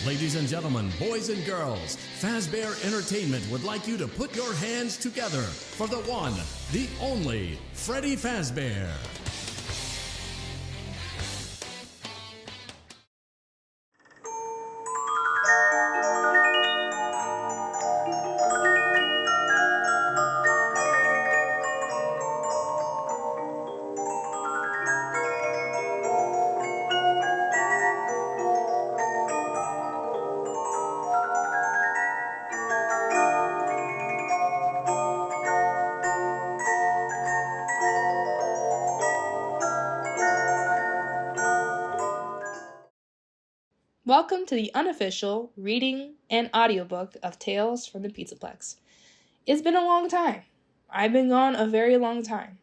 Ladies and gentlemen, boys and girls, Fazbear Entertainment would like you to put your hands together for the one, the only, Freddy Fazbear. Welcome to the unofficial reading and audiobook of Tales from the Pizzaplex. It's been a long time. I've been gone a very long time.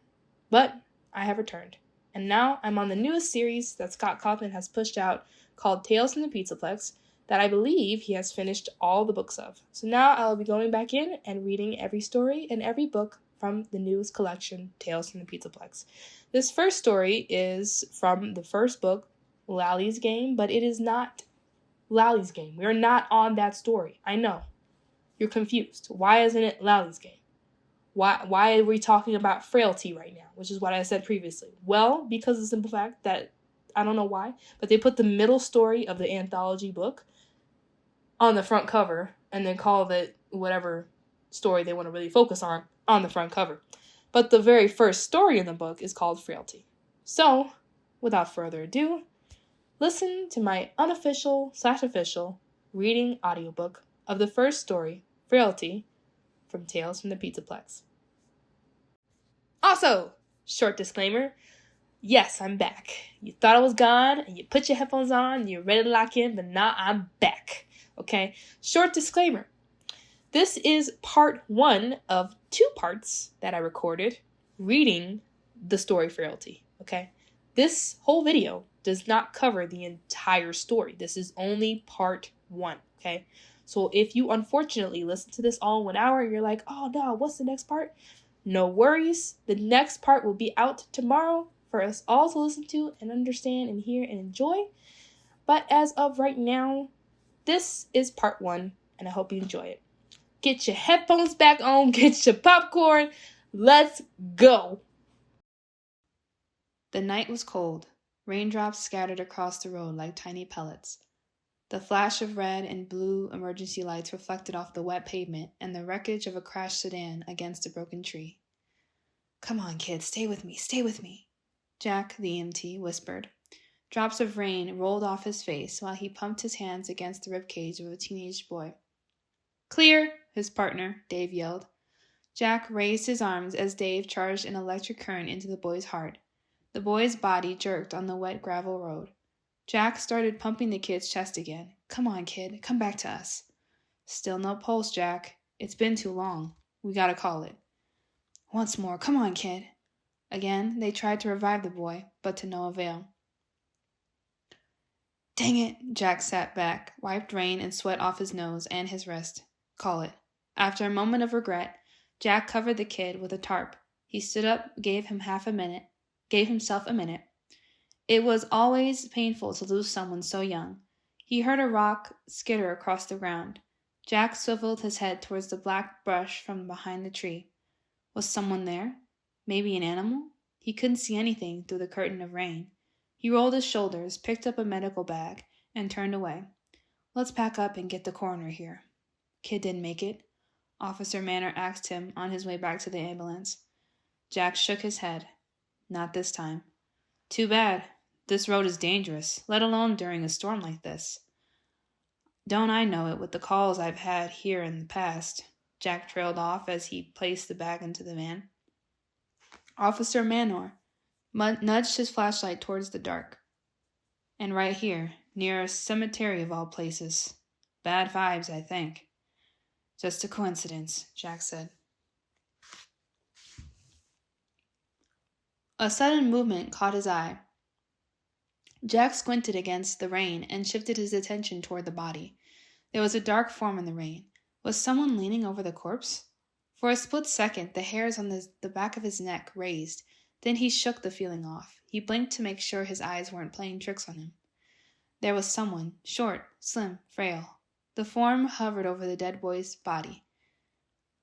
But I have returned. And now I'm on the newest series that Scott Cawthon has pushed out called Tales from the Pizzaplex that I believe he has finished all the books of. So now I'll be going back in and reading every story and every book from the newest collection, Tales from the Pizzaplex. This first story is from the first book, Lally's Game, but it is not Lally's Game. We are not on that story. I know. You're confused. Why isn't it Lally's Game? Why are we talking about Frailty right now? Which is what I said previously. Well, because of the simple fact that, I don't know why, but they put the middle story of the anthology book on the front cover and then call it whatever story they want to really focus on the front cover. But the very first story in the book is called Frailty. So, without further ado, listen to my unofficial/official reading audiobook of the first story, Frailty, from Tales from the Pizzaplex. Also, short disclaimer, yes, I'm back. You thought I was gone, and you put your headphones on, and you're ready to lock in, but now I'm back, okay? Short disclaimer, this is part 1 of 2 parts that I recorded reading the story Frailty, okay? This whole video does not cover the entire story. This is only part 1, okay? So if you unfortunately listen to this all in 1 hour, you're like, oh no, what's the next part? No worries. The next part will be out tomorrow for us all to listen to and understand and hear and enjoy. But as of right now, this is part 1, and I hope you enjoy it. Get your headphones back on, get your popcorn. Let's go. The night was cold. Raindrops scattered across the road like tiny pellets. The flash of red and blue emergency lights reflected off the wet pavement and the wreckage of a crashed sedan against a broken tree. "Come on, kid, stay with me," Jack, the EMT, whispered. Drops of rain rolled off his face while he pumped his hands against the ribcage of a teenage boy. "Clear," his partner, Dave, yelled. Jack raised his arms as Dave charged an electric current into the boy's heart. The boy's body jerked on the wet gravel road. Jack started pumping the kid's chest again. "Come on, kid. Come back to us." "Still no pulse, Jack. It's been too long. We gotta call it." "Once more. Come on, kid." Again, they tried to revive the boy, but to no avail. "Dang it." Jack sat back, wiped rain and sweat off his nose and his wrist. "Call it." After a moment of regret, Jack covered the kid with a tarp. He stood up, gave himself a minute. It was always painful to lose someone so young. He heard a rock skitter across the ground. Jack swiveled his head towards the black brush from behind the tree. Was someone there? Maybe an animal? He couldn't see anything through the curtain of rain. He rolled his shoulders, picked up a medical bag, and turned away. "Let's pack up and get the coroner here." "Kid didn't make it?" Officer Manor asked him on his way back to the ambulance. Jack shook his head. "Not this time." "Too bad. This road is dangerous, let alone during a storm like this." "Don't I know it with the calls I've had here in the past," Jack trailed off as he placed the bag into the van. Officer Manor nudged his flashlight towards the dark. "And right here, near a cemetery of all places. Bad vibes, I think." "Just a coincidence," Jack said. A sudden movement caught his eye. Jack squinted against the rain and shifted his attention toward the body. There was a dark form in the rain. Was someone leaning over the corpse? For a split second, the hairs on the back of his neck raised. Then he shook the feeling off. He blinked to make sure his eyes weren't playing tricks on him. There was someone, short, slim, frail. The form hovered over the dead boy's body,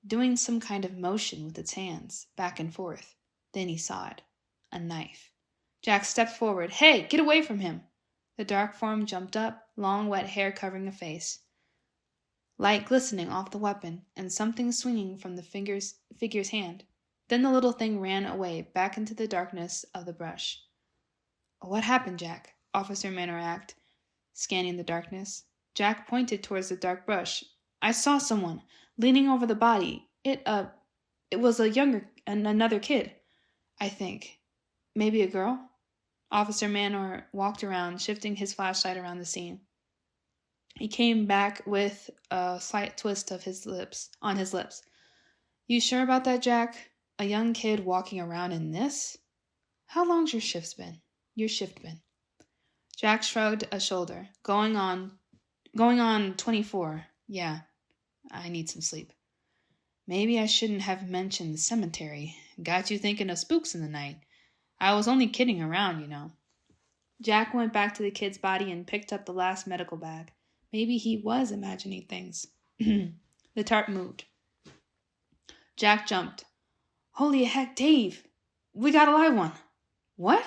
doing some kind of motion with its hands, back and forth. Then he saw it. A knife. Jack stepped forward. Hey, get away from him! The dark form jumped up, long wet hair covering a face. Light glistening off the weapon, and something swinging from the figure's hand. Then the little thing ran away, back into the darkness of the brush. What happened, Jack? Officer Manor asked, scanning the darkness. Jack pointed towards the dark brush. I saw someone leaning over the body. It was another kid, I think. Maybe a girl? Officer Manor walked around, shifting his flashlight around the scene. He came back with a slight twist of his lips. You sure about that, Jack? A young kid walking around in this? How long's your shift been? Jack shrugged a shoulder. Going on 24. Yeah, I need some sleep. Maybe I shouldn't have mentioned the cemetery. Got you thinking of spooks in the night. I was only kidding around, you know. Jack went back to the kid's body and picked up the last medical bag. Maybe he was imagining things. The tarp moved. Jack jumped. Holy heck, Dave! We got a live one. What?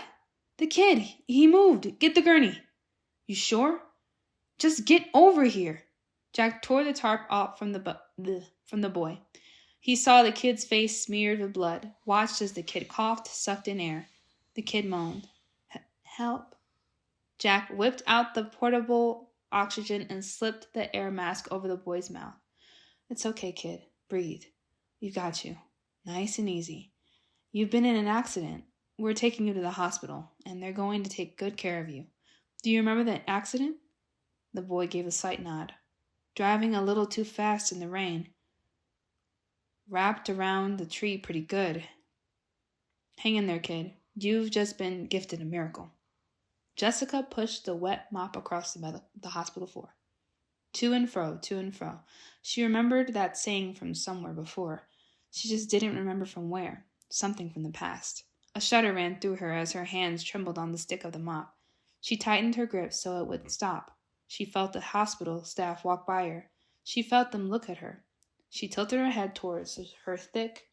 The kid. He moved. Get the gurney. You sure? Just get over here. Jack tore the tarp off from the boy. He saw the kid's face smeared with blood, watched as the kid coughed, sucked in air. The kid moaned. Help. Jack whipped out the portable oxygen and slipped the air mask over the boy's mouth. It's okay, kid. Breathe. We've got you. Nice and easy. You've been in an accident. We're taking you to the hospital, and they're going to take good care of you. Do you remember the accident? The boy gave a slight nod. Driving a little too fast in the rain. Wrapped around the tree pretty good. Hang in there, kid. You've just been gifted a miracle. Jessica pushed the wet mop across the hospital floor. To and fro, to and fro. She remembered that saying from somewhere before. She just didn't remember from where. Something from the past. A shudder ran through her as her hands trembled on the stick of the mop. She tightened her grip so it would stop. She felt the hospital staff walk by her. She felt them look at her. She tilted her head towards her thick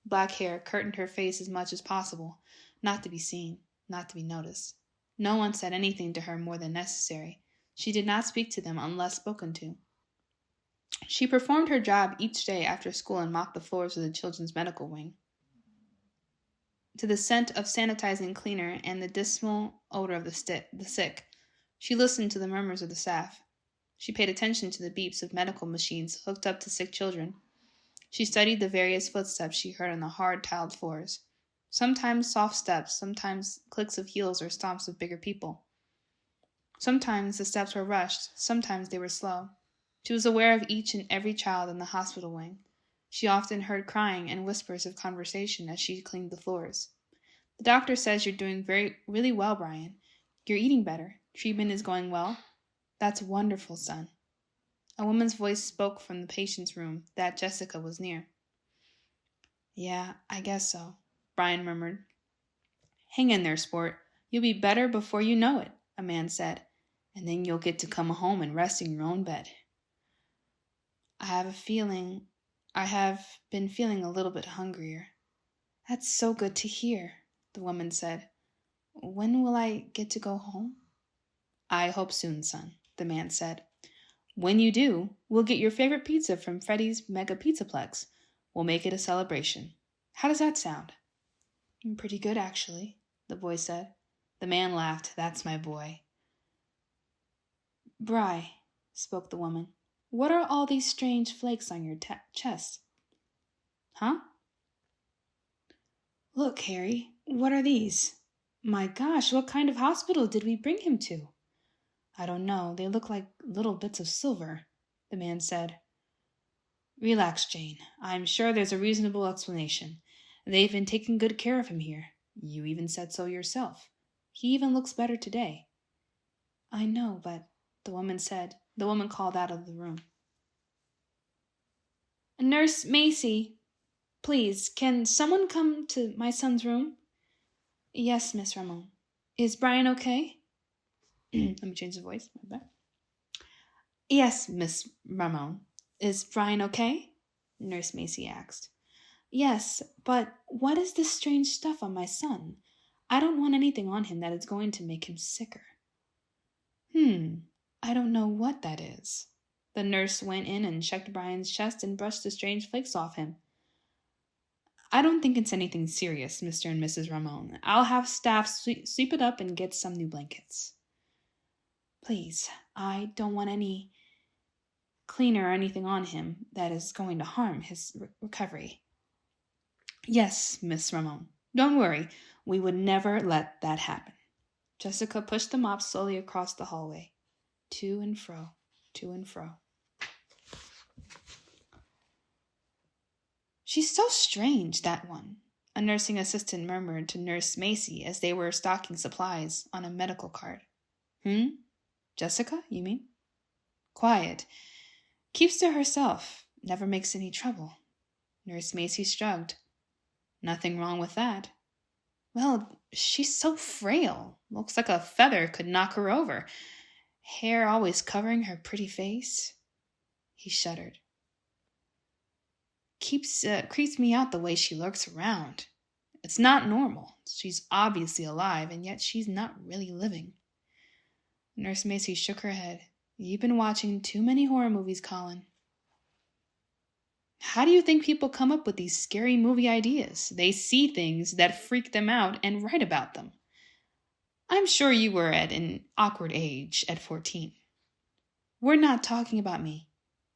black hair curtained her face as much as possible, not to be seen, not to be noticed. No one said anything to her more than necessary. She did not speak to them unless spoken to. She performed her job each day after school and mopped the floors of the children's medical wing. To the scent of sanitizing cleaner and the dismal odor of the sick, she listened to the murmurs of the staff. She paid attention to the beeps of medical machines hooked up to sick children. She studied the various footsteps she heard on the hard tiled floors. Sometimes soft steps, sometimes clicks of heels or stomps of bigger people. Sometimes the steps were rushed, sometimes they were slow. She was aware of each and every child in the hospital wing. She often heard crying and whispers of conversation as she cleaned the floors. The doctor says you're doing really well, Brian. You're eating better. Treatment is going well. That's wonderful, son. A woman's voice spoke from the patient's room that Jessica was near. Yeah, I guess so, Brian murmured. Hang in there, sport. You'll be better before you know it, a man said, and then you'll get to come home and rest in your own bed. I have been feeling a little bit hungrier. That's so good to hear, the woman said. When will I get to go home? I hope soon, son, the man said. When you do, we'll get your favorite pizza from Freddy's Mega Pizzaplex. We'll make it a celebration. How does that sound? Pretty good, actually, the boy said. The man laughed. That's my boy. Bri, spoke the woman, what are all these strange flakes on your chest? Huh? Look, Harry, what are these? My gosh, what kind of hospital did we bring him to? I don't know. They look like little bits of silver, the man said. Relax, Jane. I'm sure there's a reasonable explanation. They've been taking good care of him here. You even said so yourself. He even looks better today. I know, but the woman called out of the room. Nurse Macy, please, can someone come to my son's room? Yes, Miss Ramon. Is Brian okay? Let me change the voice. My bad. Yes, Miss Ramon. Is Brian okay? Nurse Macy asked. Yes, but what is this strange stuff on my son? I don't want anything on him that is going to make him sicker. I don't know what that is. The nurse went in and checked Brian's chest and brushed the strange flakes off him. I don't think it's anything serious, Mr. and Mrs. Ramon. I'll have staff sweep it up and get some new blankets. Please, I don't want any cleaner or anything on him that is going to harm his recovery. Yes, Miss Ramon. Don't worry. We would never let that happen. Jessica pushed the mop slowly across the hallway. To and fro, to and fro. She's so strange, that one, a nursing assistant murmured to Nurse Macy as they were stocking supplies on a medical cart. Jessica, you mean? Quiet. Keeps to herself. Never makes any trouble. Nurse Macy shrugged. Nothing wrong with that. Well, she's so frail. Looks like a feather could knock her over. Hair always covering her pretty face. He shuddered. Creeps me out the way she lurks around. It's not normal. She's obviously alive, and yet she's not really living. Nurse Macy shook her head. You've been watching too many horror movies, Colin. How do you think people come up with these scary movie ideas? They see things that freak them out and write about them. I'm sure you were at an awkward age at 14. We're not talking about me.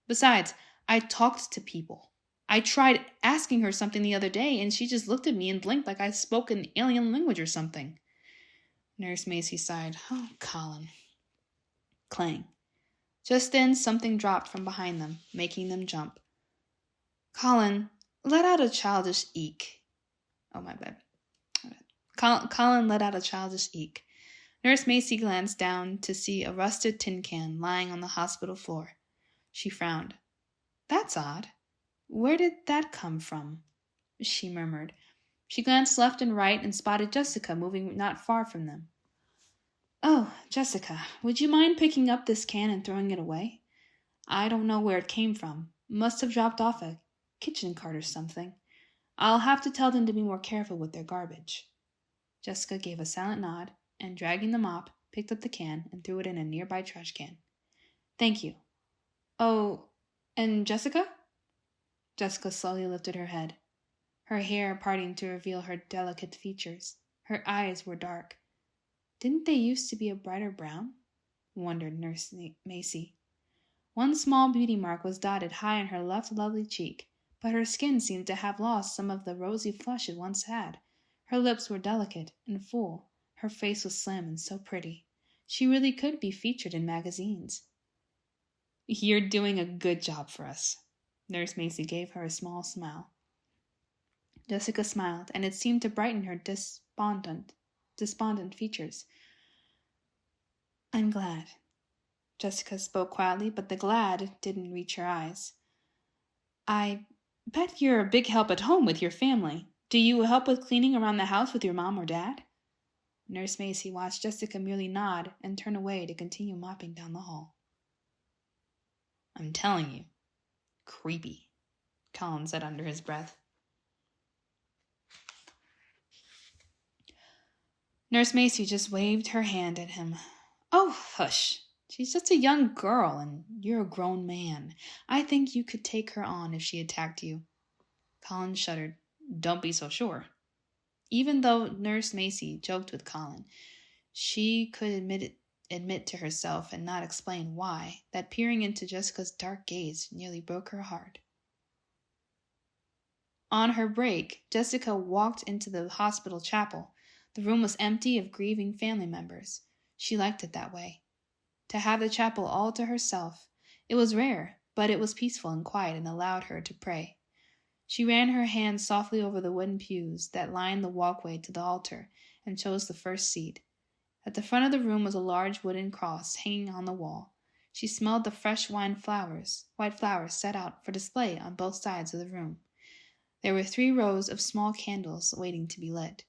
Besides, I talked to people. I tried asking her something the other day, and she just looked at me and blinked like I spoke an alien language or something. Nurse Macy sighed. Oh, Colin. Clang. Just then, something dropped from behind them, making them jump. Colin, let out a childish eek. Oh, my bad. Colin let out a childish eek. Nurse Macy glanced down to see a rusted tin can lying on the hospital floor. She frowned. That's odd. Where did that come from? She murmured. She glanced left and right and spotted Jessica moving not far from them. Oh, Jessica, would you mind picking up this can and throwing it away? I don't know where it came from. Must have dropped off a kitchen cart or something. I'll have to tell them to be more careful with their garbage. Jessica gave a silent nod and, dragging the mop, picked up the can and threw it in a nearby trash can. Thank you. Oh, and Jessica? Jessica slowly lifted her head, her hair parting to reveal her delicate features. Her eyes were dark. Didn't they used to be a brighter brown? Wondered Nurse Macy. One small beauty mark was dotted high on her left lovely cheek, but her skin seemed to have lost some of the rosy flush it once had. Her lips were delicate and full. Her face was slim and so pretty. She really could be featured in magazines. You're doing a good job for us. Nurse Macy gave her a small smile. Jessica smiled, and it seemed to brighten her despondent features. I'm glad. Jessica spoke quietly, but the glad didn't reach her eyes. I bet you're a big help at home with your family. Do you help with cleaning around the house with your mom or dad? Nurse Macy watched Jessica merely nod and turn away to continue mopping down the hall. I'm telling you, creepy, Colin said under his breath. Nurse Macy just waved her hand at him. Oh, hush. She's just a young girl, and you're a grown man. I think you could take her on if she attacked you. Colin shuddered. Don't be so sure. Even though Nurse Macy joked with Colin, she could admit to herself and not explain why that peering into Jessica's dark gaze nearly broke her heart. On her break, Jessica walked into the hospital chapel. The room was empty of grieving family members. She liked it that way. To have the chapel all to herself. It was rare, but it was peaceful and quiet and allowed her to pray. She ran her hand softly over the wooden pews that lined the walkway to the altar and chose the first seat. At the front of the room was a large wooden cross hanging on the wall. She smelled the fresh white flowers set out for display on both sides of the room. There were 3 rows of small candles waiting to be lit.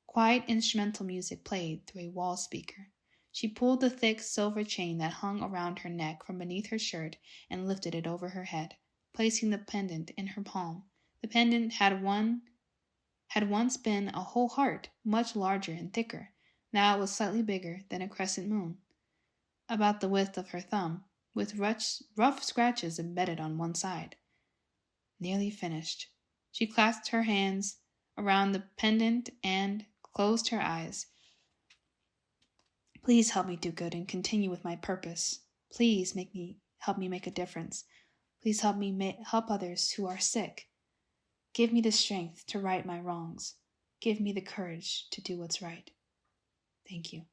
Quiet instrumental music played through a wall speaker. She pulled the thick silver chain that hung around her neck from beneath her shirt and lifted it over her head, placing the pendant in her palm. The pendant had once been a whole heart, much larger and thicker. Now it was slightly bigger than a crescent moon, about the width of her thumb, with rough scratches embedded on one side. Nearly finished. She clasped her hands around the pendant and closed her eyes. Please help me do good and continue with my purpose. Please help me make a difference. Please help me help others who are sick. Give me the strength to right my wrongs. Give me the courage to do what's right. Thank you.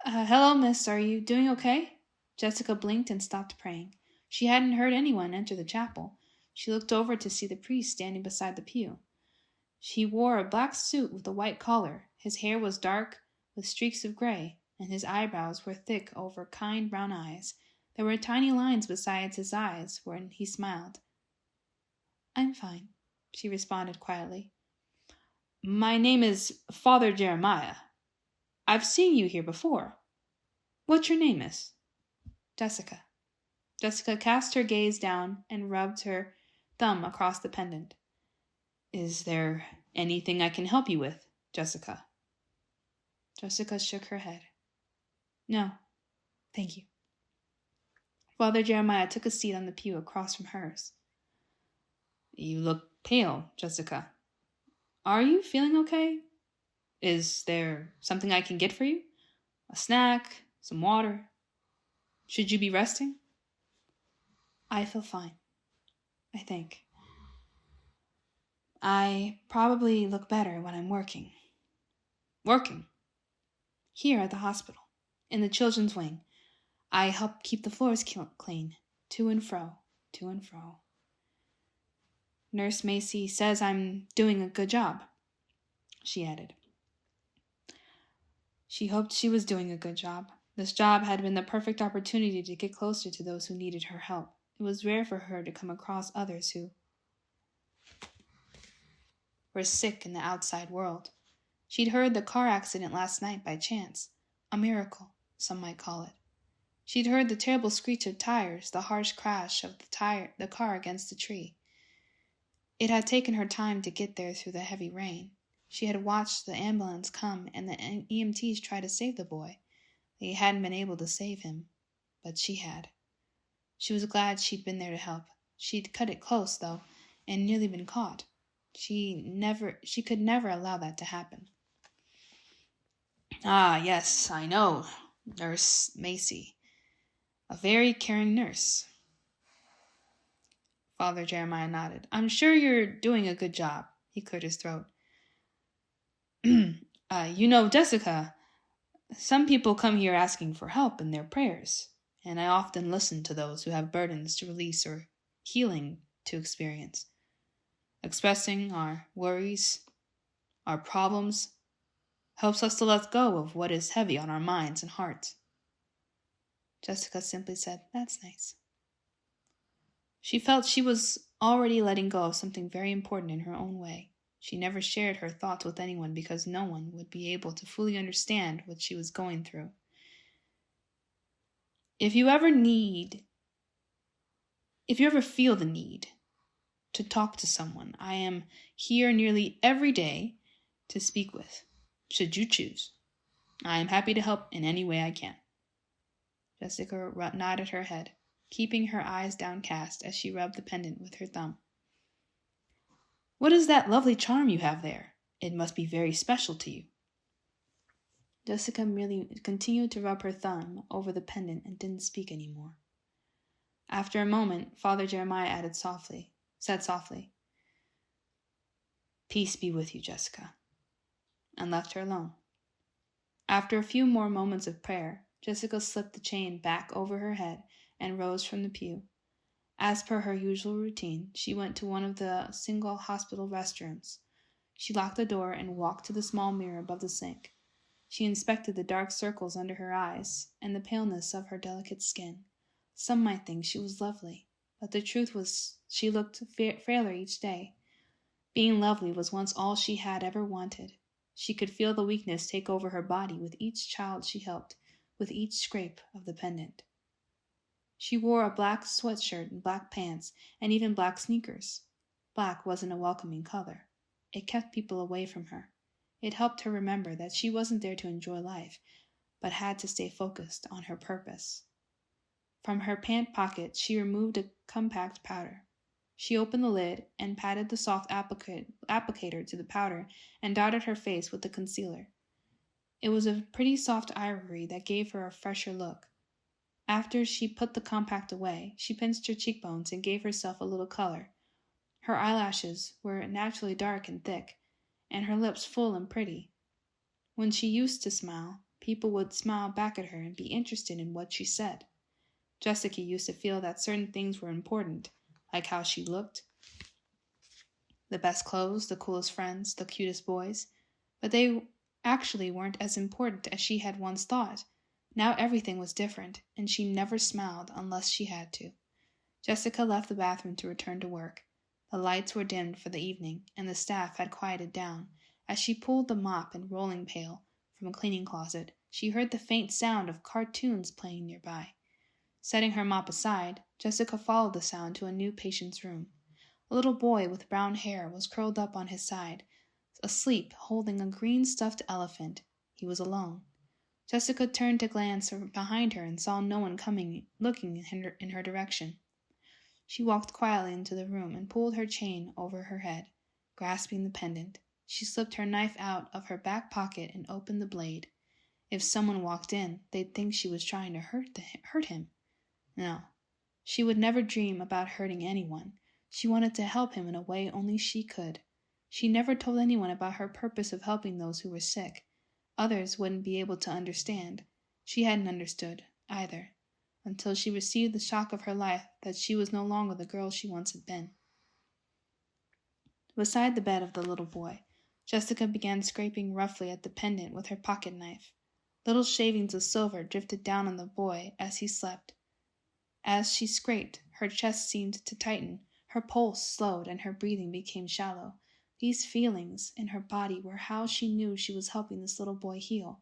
Hello, miss. Are you doing okay? Jessica blinked and stopped praying. She hadn't heard anyone enter the chapel. She looked over to see the priest standing beside the pew. He wore a black suit with a white collar. His hair was dark with streaks of gray, and his eyebrows were thick over kind brown eyes. There were tiny lines beside his eyes when he smiled. I'm fine, she responded quietly. My name is Father Jeremiah. I've seen you here before. What's your name, miss? Jessica. Jessica cast her gaze down and rubbed her thumb across the pendant. Is there anything I can help you with, Jessica? Jessica shook her head. No, thank you. Father Jeremiah took a seat on the pew across from hers. You look pale, Jessica. Are you feeling okay? Is there something I can get for you? A snack, some water? Should you be resting? I feel fine, I think. I probably look better when I'm working. Working? Here at the hospital, in the children's wing. I help keep the floors clean, to and fro, to and fro. Nurse Macy says I'm doing a good job, she added. She hoped she was doing a good job. This job had been the perfect opportunity to get closer to those who needed her help. It was rare for her to come across others who were sick in the outside world. She'd heard the car accident last night by chance. A miracle, some might call it. She'd heard the terrible screech of tires, the harsh crash of the car against the tree. It had taken her time to get there through the heavy rain. She had watched the ambulance come and the EMTs try to save the boy. They hadn't been able to save him, but she had. She was glad she'd been there to help. She'd cut it close, though, and nearly been caught. She could never allow that to happen. Ah, yes, I know. Nurse Macy. A very caring nurse. Father Jeremiah nodded. I'm sure you're doing a good job. He cleared his throat. Jessica, some people come here asking for help in their prayers, and I often listen to those who have burdens to release or healing to experience. Expressing our worries, our problems, helps us to let go of what is heavy on our minds and hearts. Jessica simply said, That's nice. She felt she was already letting go of something very important in her own way. She never shared her thoughts with anyone because no one would be able to fully understand what she was going through. If you ever feel the need to talk to someone, I am here nearly every day to speak with, should you choose. I am happy to help in any way I can. Jessica nodded her head, keeping her eyes downcast as she rubbed the pendant with her thumb. What is that lovely charm you have there? It must be very special to you. Jessica merely continued to rub her thumb over the pendant and didn't speak any more. After a moment, Father Jeremiah said softly, Peace be with you, Jessica, and left her alone. After a few more moments of prayer, Jessica slipped the chain back over her head and rose from the pew. As per her usual routine, she went to one of the single hospital restrooms. She locked the door and walked to the small mirror above the sink. She inspected the dark circles under her eyes and the paleness of her delicate skin. Some might think she was lovely, but the truth was she looked frailer each day. Being lovely was once all she had ever wanted. She could feel the weakness take over her body with each child she helped, with each scrape of the pendant. She wore a black sweatshirt and black pants, and even black sneakers. Black wasn't a welcoming color. It kept people away from her. It helped her remember that she wasn't there to enjoy life, but had to stay focused on her purpose. From her pant pocket, she removed a compact powder. She opened the lid and patted the soft applicator to the powder and dotted her face with the concealer. It was a pretty soft ivory that gave her a fresher look. After she put the compact away, she pinched her cheekbones and gave herself a little color. Her eyelashes were naturally dark and thick, and her lips full and pretty. When she used to smile, people would smile back at her and be interested in what she said. Jessica used to feel that certain things were important, like how she looked, the best clothes, the coolest friends, the cutest boys, but they actually weren't as important as she had once thought. Now everything was different, and she never smiled unless she had to. Jessica left the bathroom to return to work. The lights were dimmed for the evening, and the staff had quieted down. As she pulled the mop and rolling pail from a cleaning closet, she heard the faint sound of cartoons playing nearby. Setting her mop aside, Jessica followed the sound to a new patient's room. A little boy with brown hair was curled up on his side, asleep, holding a green stuffed elephant. He was alone. Jessica turned to glance behind her and saw no one looking in her direction. She walked quietly into the room and pulled her chain over her head, grasping the pendant. She slipped her knife out of her back pocket and opened the blade. If someone walked in, they'd think she was trying to hurt him. No, she would never dream about hurting anyone. She wanted to help him in a way only she could. She never told anyone about her purpose of helping those who were sick. Others wouldn't be able to understand. She hadn't understood, either, until she received the shock of her life that she was no longer the girl she once had been. Beside the bed of the little boy, Jessica began scraping roughly at the pendant with her pocket knife. Little shavings of silver drifted down on the boy as he slept. As she scraped, her chest seemed to tighten, her pulse slowed, and her breathing became shallow. These feelings in her body were how she knew she was helping this little boy heal.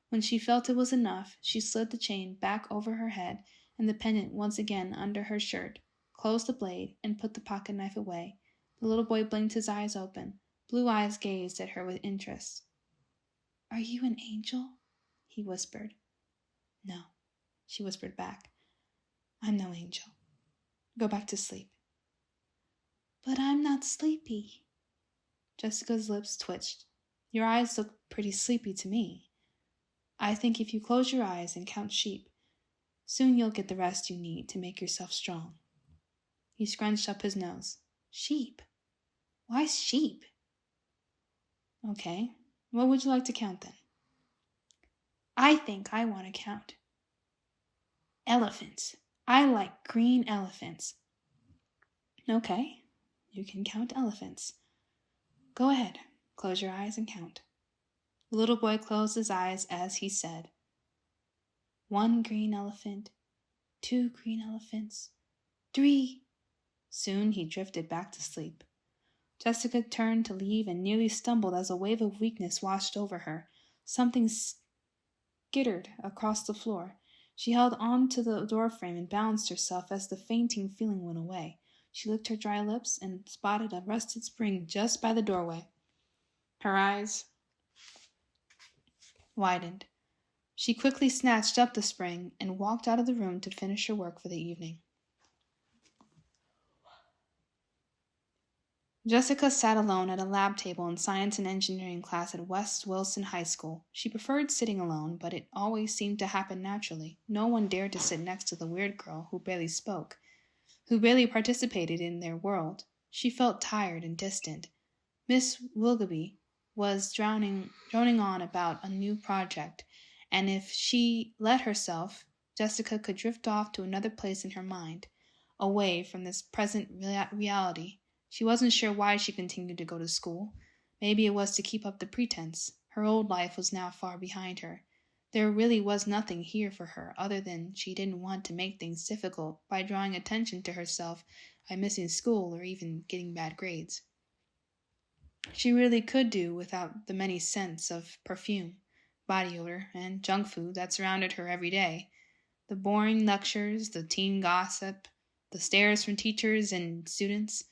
When she felt it was enough, she slid the chain back over her head and the pendant once again under her shirt, closed the blade, and put the pocket knife away. The little boy blinked his eyes open. Blue eyes gazed at her with interest. "Are you an angel?" he whispered. "No," she whispered back. "I'm no angel. Go back to sleep." "But I'm not sleepy." Jessica's lips twitched. "Your eyes look pretty sleepy to me. I think if you close your eyes and count sheep, soon you'll get the rest you need to make yourself strong." He scrunched up his nose. "Sheep? Why sheep?" "Okay, what would you like to count then?" "I think I want to count elephants. I like green elephants." "Okay, you can count elephants. Go ahead, close your eyes and count." The little boy closed his eyes as he said, 1 green elephant, 2 green elephants, 3. Soon he drifted back to sleep. Jessica turned to leave and nearly stumbled as a wave of weakness washed over her. Something skittered across the floor. She held on to the doorframe and balanced herself as the fainting feeling went away. She licked her dry lips and spotted a rusted spring just by the doorway. Her eyes widened. She quickly snatched up the spring and walked out of the room to finish her work for the evening. Jessica sat alone at a lab table in science and engineering class at West Wilson High School. She preferred sitting alone, but it always seemed to happen naturally. No one dared to sit next to the weird girl who barely spoke, who barely participated in their world. She felt tired and distant. Miss Willoughby was droning on about a new project, and if she let herself, Jessica could drift off to another place in her mind, away from this present reality. She wasn't sure why she continued to go to school. Maybe it was to keep up the pretense. Her old life was now far behind her. There really was nothing here for her other than she didn't want to make things difficult by drawing attention to herself by missing school or even getting bad grades. She really could do without the many scents of perfume, body odor, and junk food that surrounded her every day. The boring lectures, the teen gossip, the stares from teachers and students,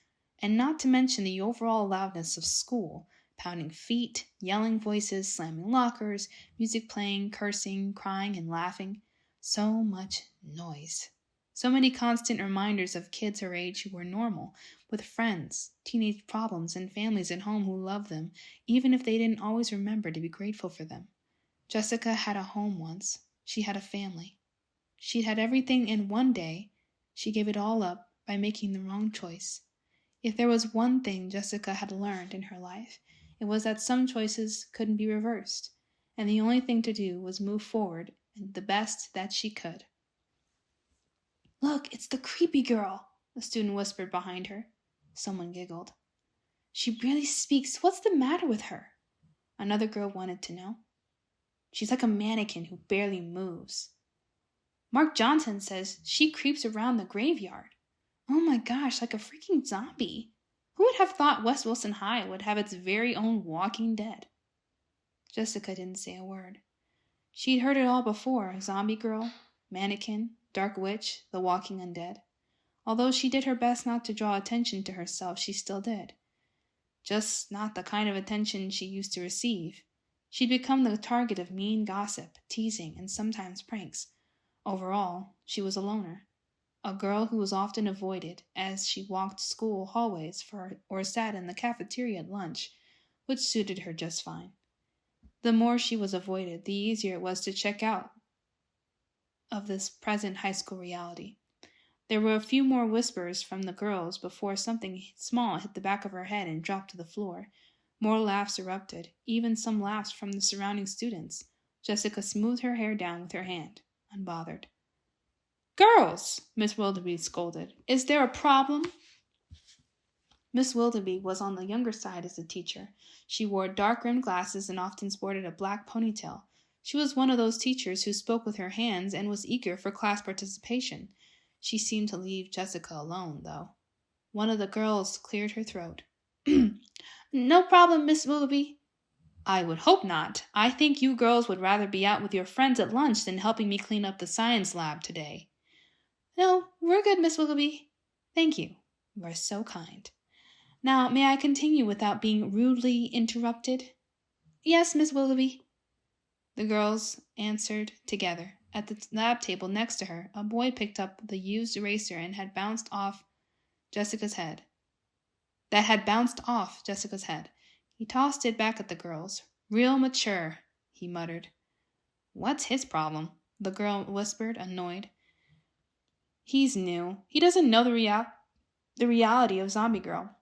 and not to mention the overall loudness of school, pounding feet, yelling voices, slamming lockers, music playing, cursing, crying, and laughing. So much noise. So many constant reminders of kids her age who were normal, with friends, teenage problems, and families at home who loved them, even if they didn't always remember to be grateful for them. Jessica had a home once. She had a family. She'd had everything, and one day she gave it all up by making the wrong choice. If there was one thing Jessica had learned in her life, it was that some choices couldn't be reversed, and the only thing to do was move forward the best that she could. "Look, it's the creepy girl," a student whispered behind her. Someone giggled. "She really speaks. What's the matter with her?" Another girl wanted to know. "She's like a mannequin who barely moves." "Mark Johnson says she creeps around the graveyard." "Oh my gosh, like a freaking zombie. Who would have thought West Wilson High would have its very own Walking Dead?" Jessica didn't say a word. She'd heard it all before: zombie girl, mannequin, dark witch, the walking undead. Although she did her best not to draw attention to herself, she still did. Just not the kind of attention she used to receive. She'd become the target of mean gossip, teasing, and sometimes pranks. Overall, she was a loner. A girl who was often avoided as she walked school hallways or sat in the cafeteria at lunch, which suited her just fine. The more she was avoided, the easier it was to check out of this present high school reality. There were a few more whispers from the girls before something small hit the back of her head and dropped to the floor. More laughs erupted, even some laughs from the surrounding students. Jessica smoothed her hair down with her hand, unbothered. "Girls!" Miss Willoughby scolded. "Is there a problem?" Miss Willoughby was on the younger side as a teacher. She wore dark-rimmed glasses and often sported a black ponytail. She was one of those teachers who spoke with her hands and was eager for class participation. She seemed to leave Jessica alone, though. One of the girls cleared her throat. "No problem, Miss Willoughby." "I would hope not. I think you girls would rather be out with your friends at lunch than helping me clean up the science lab today." "No, we're good, Miss Willoughby." "Thank you. You are so kind. Now, may I continue without being rudely interrupted?" "Yes, Miss Willoughby." The girls answered together. At the lab table next to her, a boy picked up the used eraser and had bounced off Jessica's head. He tossed it back at the girls. "Real mature," he muttered. "What's his problem?" the girl whispered, annoyed. "He's new. He doesn't know the reality of Zombie Girl."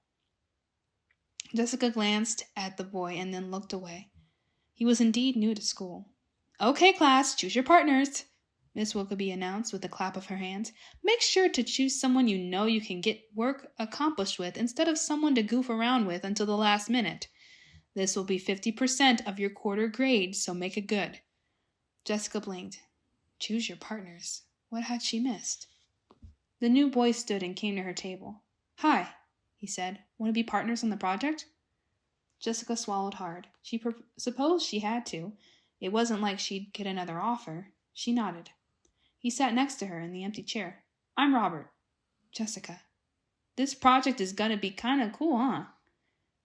Jessica glanced at the boy and then looked away. He was indeed new to school. "Okay, class, choose your partners," Miss Willoughby announced with a clap of her hands. "Make sure to choose someone you know you can get work accomplished with instead of someone to goof around with until the last minute. This will be 50% of your quarter grade, so make it good." Jessica blinked. Choose your partners. What had she missed? The new boy stood and came to her table. "Hi," he said. "Want to be partners on the project?" Jessica swallowed hard. She supposed she had to. It wasn't like she'd get another offer. She nodded. He sat next to her in the empty chair. "I'm Robert." "Jessica." "This project is gonna be kinda cool, huh?"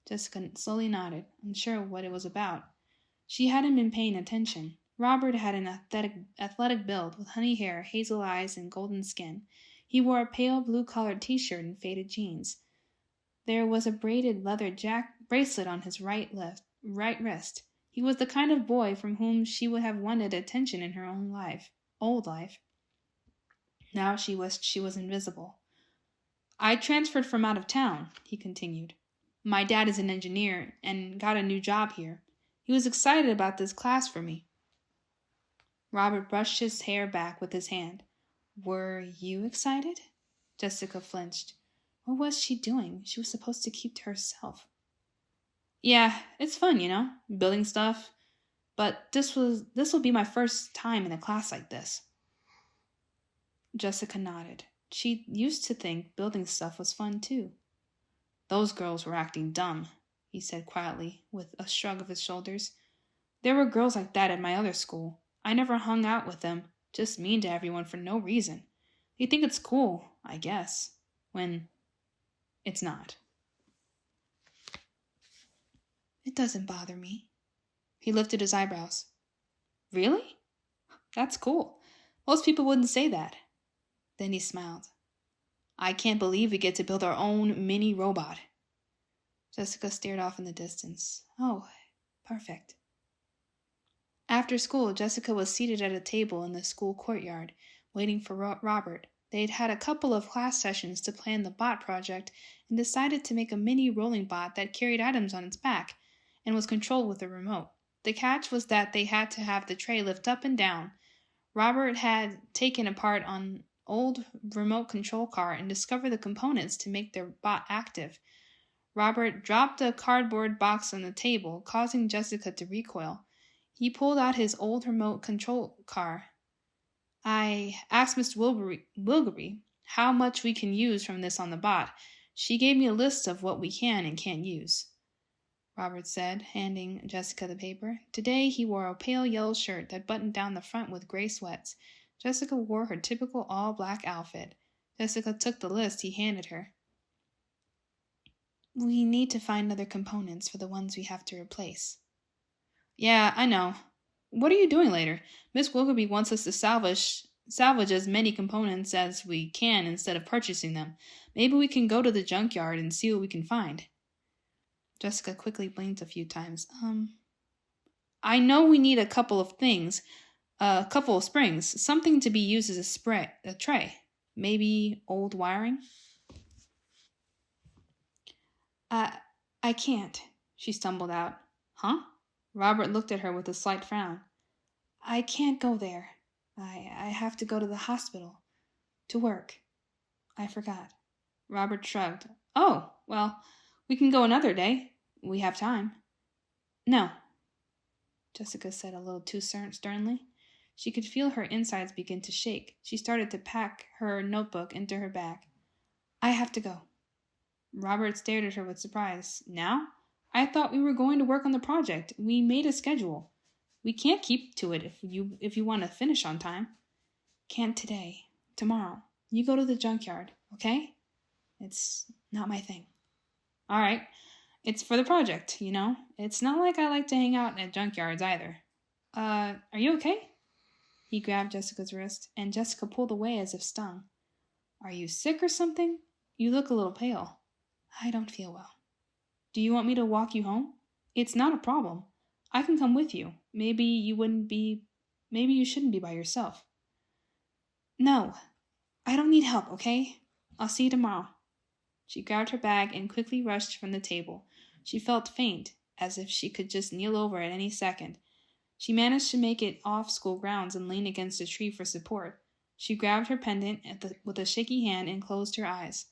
Jessica slowly nodded, unsure what it was about. She hadn't been paying attention. Robert had an athletic build with honey hair, hazel eyes, and golden skin. He wore a pale blue-colored t-shirt and faded jeans. There was a braided leather bracelet on his right wrist. He was the kind of boy from whom she would have wanted attention in her old life. Now she wished she was invisible. "I transferred from out of town," he continued. "My dad is an engineer and got a new job here. He was excited about this class for me." Robert brushed his hair back with his hand. "Were you excited?" Jessica flinched. What was she doing? She was supposed to keep to herself. "Yeah, it's fun, building stuff. But this will be my first time in a class like this." Jessica nodded. She used to think building stuff was fun too. Those girls were acting dumb. he said quietly, with a shrug of his shoulders. There were girls like that at my other school. I never hung out with them, just mean to everyone for no reason. They think it's cool, I guess, when it's not. It doesn't bother me. He lifted his eyebrows. Really? That's cool. Most people wouldn't say that. Then he smiled. I can't believe we get to build our own mini robot. Jessica stared off in the distance. Oh, perfect. After school, Jessica was seated at a table in the school courtyard, waiting for Robert. They'd had a couple of class sessions to plan the bot project and decided to make a mini rolling bot that carried items on its back and was controlled with a remote. The catch was that they had to have the tray lift up and down. Robert had taken apart an old remote control car and discovered the components to make their bot active. Robert dropped a cardboard box on the table, causing Jessica to recoil. He pulled out his old remote control car. I asked Miss Wilgeby how much we can use from this on the bot. She gave me a list of what we can and can't use, Robert said, handing Jessica the paper. Today he wore a pale yellow shirt that buttoned down the front with gray sweats. Jessica wore her typical all-black outfit. Jessica took the list he handed her. We need to find other components for the ones we have to replace. Yeah, I know. What are you doing later? Miss Wilgeby wants us to salvage as many components as we can instead of purchasing them. Maybe we can go to the junkyard and see what we can find. Jessica quickly blinked a few times. I know we need a couple of things. A couple of springs. Something to be used as a tray. Maybe old wiring? I can't, she stumbled out. Huh? Robert looked at her with a slight frown. I can't go there. I have to go to the hospital. To work. I forgot. Robert shrugged. Oh, well, we can go another day. We have time. No, Jessica said a little too sternly. She could feel her insides begin to shake. She started to pack her notebook into her bag. I have to go. Robert stared at her with surprise. Now? I thought we were going to work on the project. We made a schedule. We can't keep to it if you want to finish on time. Can't today. Tomorrow. You go to the junkyard, okay? It's not my thing. All right. It's for the project, you know? It's not like I like to hang out at junkyards either. Are you okay? He grabbed Jessica's wrist, and Jessica pulled away as if stung. Are you sick or something? You look a little pale. I don't feel well. Do you want me to walk you home? It's not a problem. I can come with you. Maybe you shouldn't be by yourself. No, I don't need help, okay? I'll see you tomorrow. She grabbed her bag and quickly rushed from the table. She felt faint, as if she could just kneel over at any second. She managed to make it off school grounds and lean against a tree for support. She grabbed her pendant with a shaky hand and closed her eyes.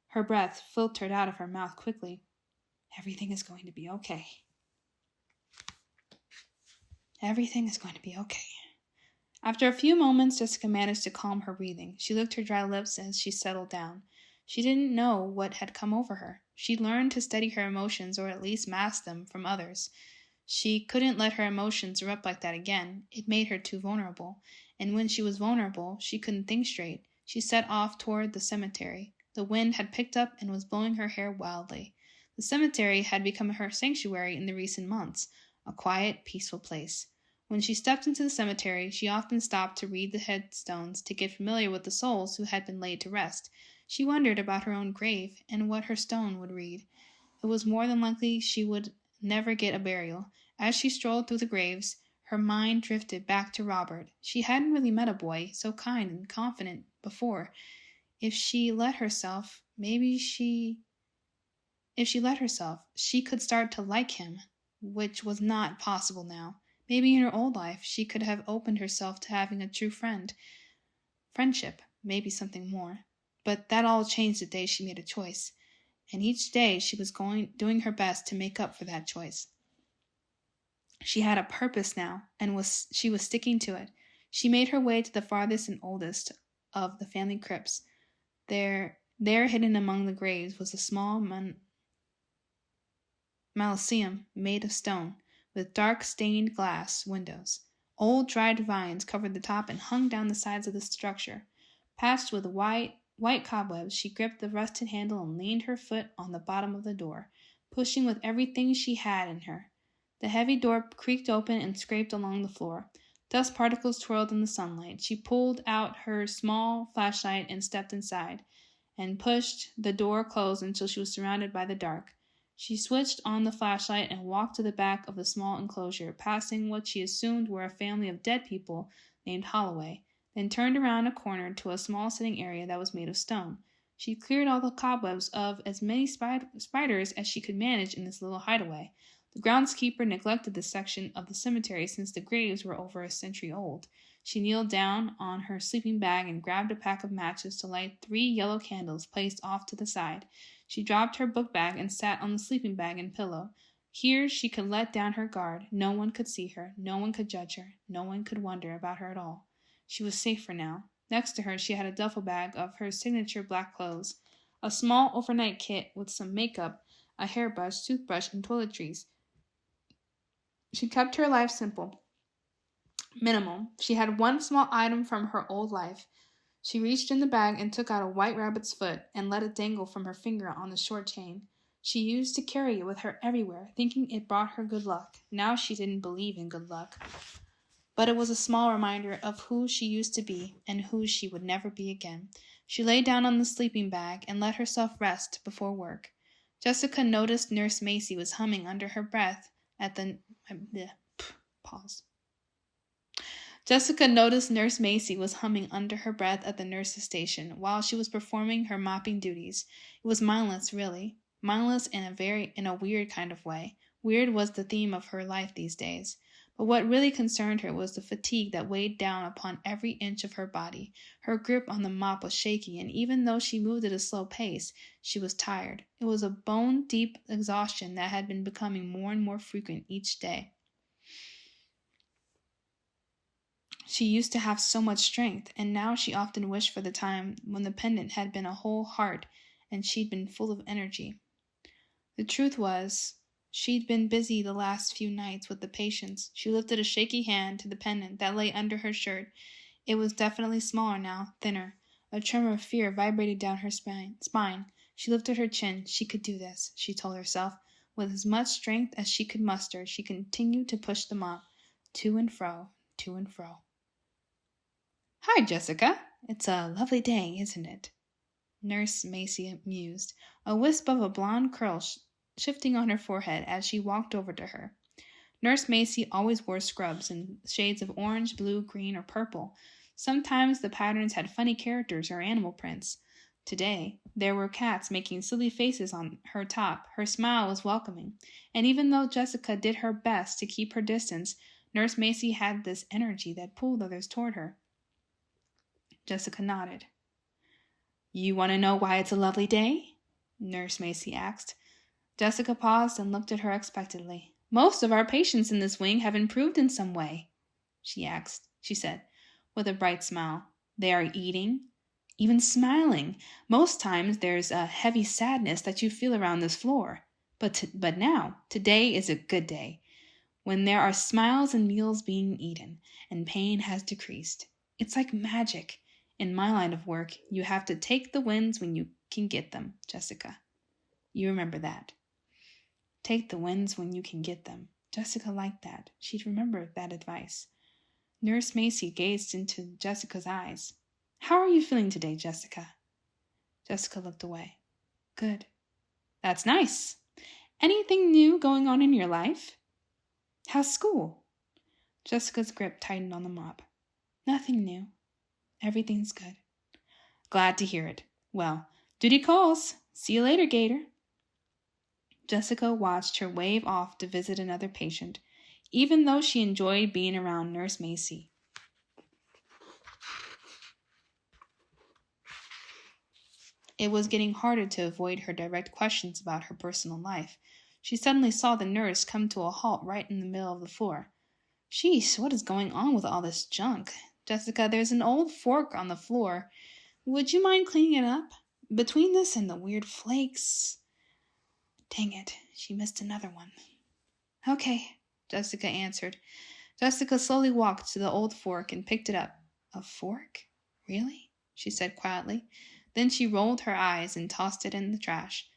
Her breath filtered out of her mouth quickly. Everything is going to be okay. Everything is going to be okay. After a few moments, Jessica managed to calm her breathing. She licked her dry lips as she settled down. She didn't know what had come over her. She learned to steady her emotions or at least mask them from others. She couldn't let her emotions erupt like that again. It made her too vulnerable. And when she was vulnerable, she couldn't think straight. She set off toward the cemetery. The wind had picked up and was blowing her hair wildly. The cemetery had become her sanctuary in the recent months, a quiet, peaceful place. When she stepped into the cemetery, she often stopped to read the headstones to get familiar with the souls who had been laid to rest. She wondered about her own grave and what her stone would read. It was more than likely she would never get a burial. As she strolled through the graves, her mind drifted back to Robert. She hadn't really met a boy so kind and confident before. If she let herself, she could start to like him, which was not possible now. Maybe in her old life, she could have opened herself to having a true friendship, maybe something more. But that all changed the day she made a choice, and each day she was doing her best to make up for that choice. She had a purpose now, and she was sticking to it. She made her way to the farthest and oldest of the family crypts. There hidden among the graves, was a small mausoleum made of stone, with dark stained glass windows. Old dried vines covered the top and hung down the sides of the structure. Patched with white cobwebs, she gripped the rusted handle and leaned her foot on the bottom of the door, pushing with everything she had in her. The heavy door creaked open and scraped along the floor. Dust particles twirled in the sunlight. She pulled out her small flashlight and stepped inside, and pushed the door closed until she was surrounded by the dark. She switched on the flashlight and walked to the back of the small enclosure, passing what she assumed were a family of dead people named Holloway, then turned around a corner to a small sitting area that was made of stone. She cleared all the cobwebs of as many spiders as she could manage in this little hideaway. The groundskeeper neglected this section of the cemetery since the graves were over a century old. She kneeled down on her sleeping bag and grabbed a pack of matches to light 3 yellow candles placed off to the side. She dropped her book bag and sat on the sleeping bag and pillow. Here she could let down her guard. No one could see her. No one could judge her. No one could wonder about her at all. She was safe for now. Next to her, she had a duffel bag of her signature black clothes, a small overnight kit with some makeup, a hairbrush, toothbrush, and toiletries. She kept her life simple, minimal. She had one small item from her old life. She reached in the bag and took out a white rabbit's foot and let it dangle from her finger on the short chain. She used to carry it with her everywhere, thinking it brought her good luck. Now she didn't believe in good luck, but it was a small reminder of who she used to be and who she would never be again. She lay down on the sleeping bag and let herself rest before work. Jessica noticed Nurse Macy was humming under her breath at the Jessica noticed Nurse Macy was humming under her breath at the nurse's station while she was performing her mopping duties. It was mindless, really. Mindless in a weird kind of way. Weird was the theme of her life these days. But what really concerned her was the fatigue that weighed down upon every inch of her body. Her grip on the mop was shaky, and even though she moved at a slow pace, she was tired. It was a bone-deep exhaustion that had been becoming more and more frequent each day. She used to have so much strength, and now she often wished for the time when the pendant had been a whole heart and she'd been full of energy. The truth was, she'd been busy the last few nights with the patients. She lifted a shaky hand to the pendant that lay under her shirt. It was definitely smaller now, thinner. A tremor of fear vibrated down her spine. She lifted her chin. She could do this, she told herself. With as much strength as she could muster, she continued to push the mop, to and fro, to and fro. "Hi, Jessica. It's a lovely day, isn't it?" Nurse Macy mused, a wisp of a blonde curl shifting on her forehead as she walked over to her. Nurse Macy always wore scrubs in shades of orange, blue, green, or purple. Sometimes the patterns had funny characters or animal prints. Today, there were cats making silly faces on her top. Her smile was welcoming. And even though Jessica did her best to keep her distance, Nurse Macy had this energy that pulled others toward her. Jessica nodded. "You want to know why it's a lovely day?" Nurse Macy asked. Jessica paused and looked at her expectantly. "Most of our patients in this wing have improved in some way," she said, with a bright smile. "They are eating, even smiling. Most times there's a heavy sadness that you feel around this floor. But now, today is a good day, when there are smiles and meals being eaten, and pain has decreased. It's like magic. In my line of work, you have to take the wins when you can get them, Jessica. You remember that. Take the wins when you can get them." Jessica liked that. She'd remember that advice. Nurse Macy gazed into Jessica's eyes. "How are you feeling today, Jessica?" Jessica looked away. "Good." "That's nice. Anything new going on in your life?" "How's school?" Jessica's grip tightened on the mop. "Nothing new. Everything's good." "Glad to hear it. Well, duty calls. See you later, Gator." Jessica watched her wave off to visit another patient, even though she enjoyed being around Nurse Macy. It was getting harder to avoid her direct questions about her personal life. She suddenly saw the nurse come to a halt right in the middle of the floor. "Sheesh, what is going on with all this junk? Jessica, there's an old fork on the floor. Would you mind cleaning it up? Between this and the weird flakes..." Dang it, she missed another one. Okay, Jessica answered. Jessica slowly walked to the old fork and picked it up. A fork? Really? She said quietly. Then she rolled her eyes and tossed it in the trash.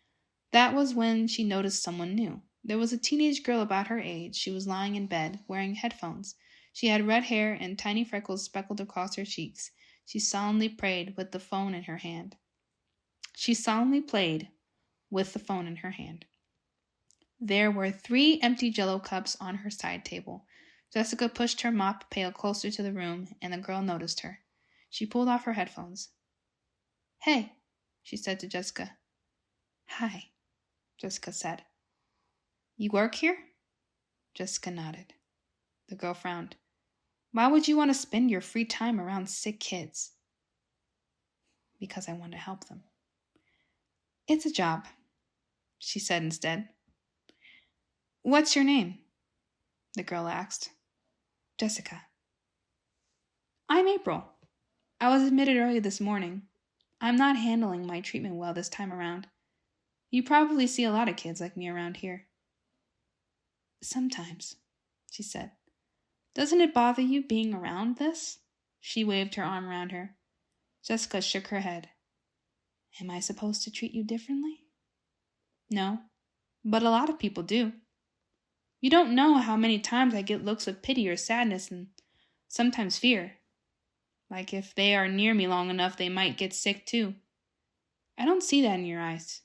That was when she noticed someone new. There was a teenage girl about her age. She was lying in bed, wearing headphones. She had red hair and tiny freckles speckled across her cheeks. She solemnly played with the phone in her hand. There were 3 empty Jell-O cups on her side table. Jessica pushed her mop pail closer to the room, and the girl noticed her. She pulled off her headphones. Hey, she said to Jessica. Hi, Jessica said. You work here? Jessica nodded. The girl frowned. Why would you want to spend your free time around sick kids? Because I want to help them. It's a job, she said instead. What's your name? The girl asked. Jessica. I'm April. I was admitted early this morning. I'm not handling my treatment well this time around. You probably see a lot of kids like me around here. Sometimes, she said. Doesn't it bother you being around this? She waved her arm around her. Jessica shook her head. Am I supposed to treat you differently? No, but a lot of people do. You don't know how many times I get looks of pity or sadness and sometimes fear. Like if they are near me long enough, they might get sick too. I don't see that in your eyes.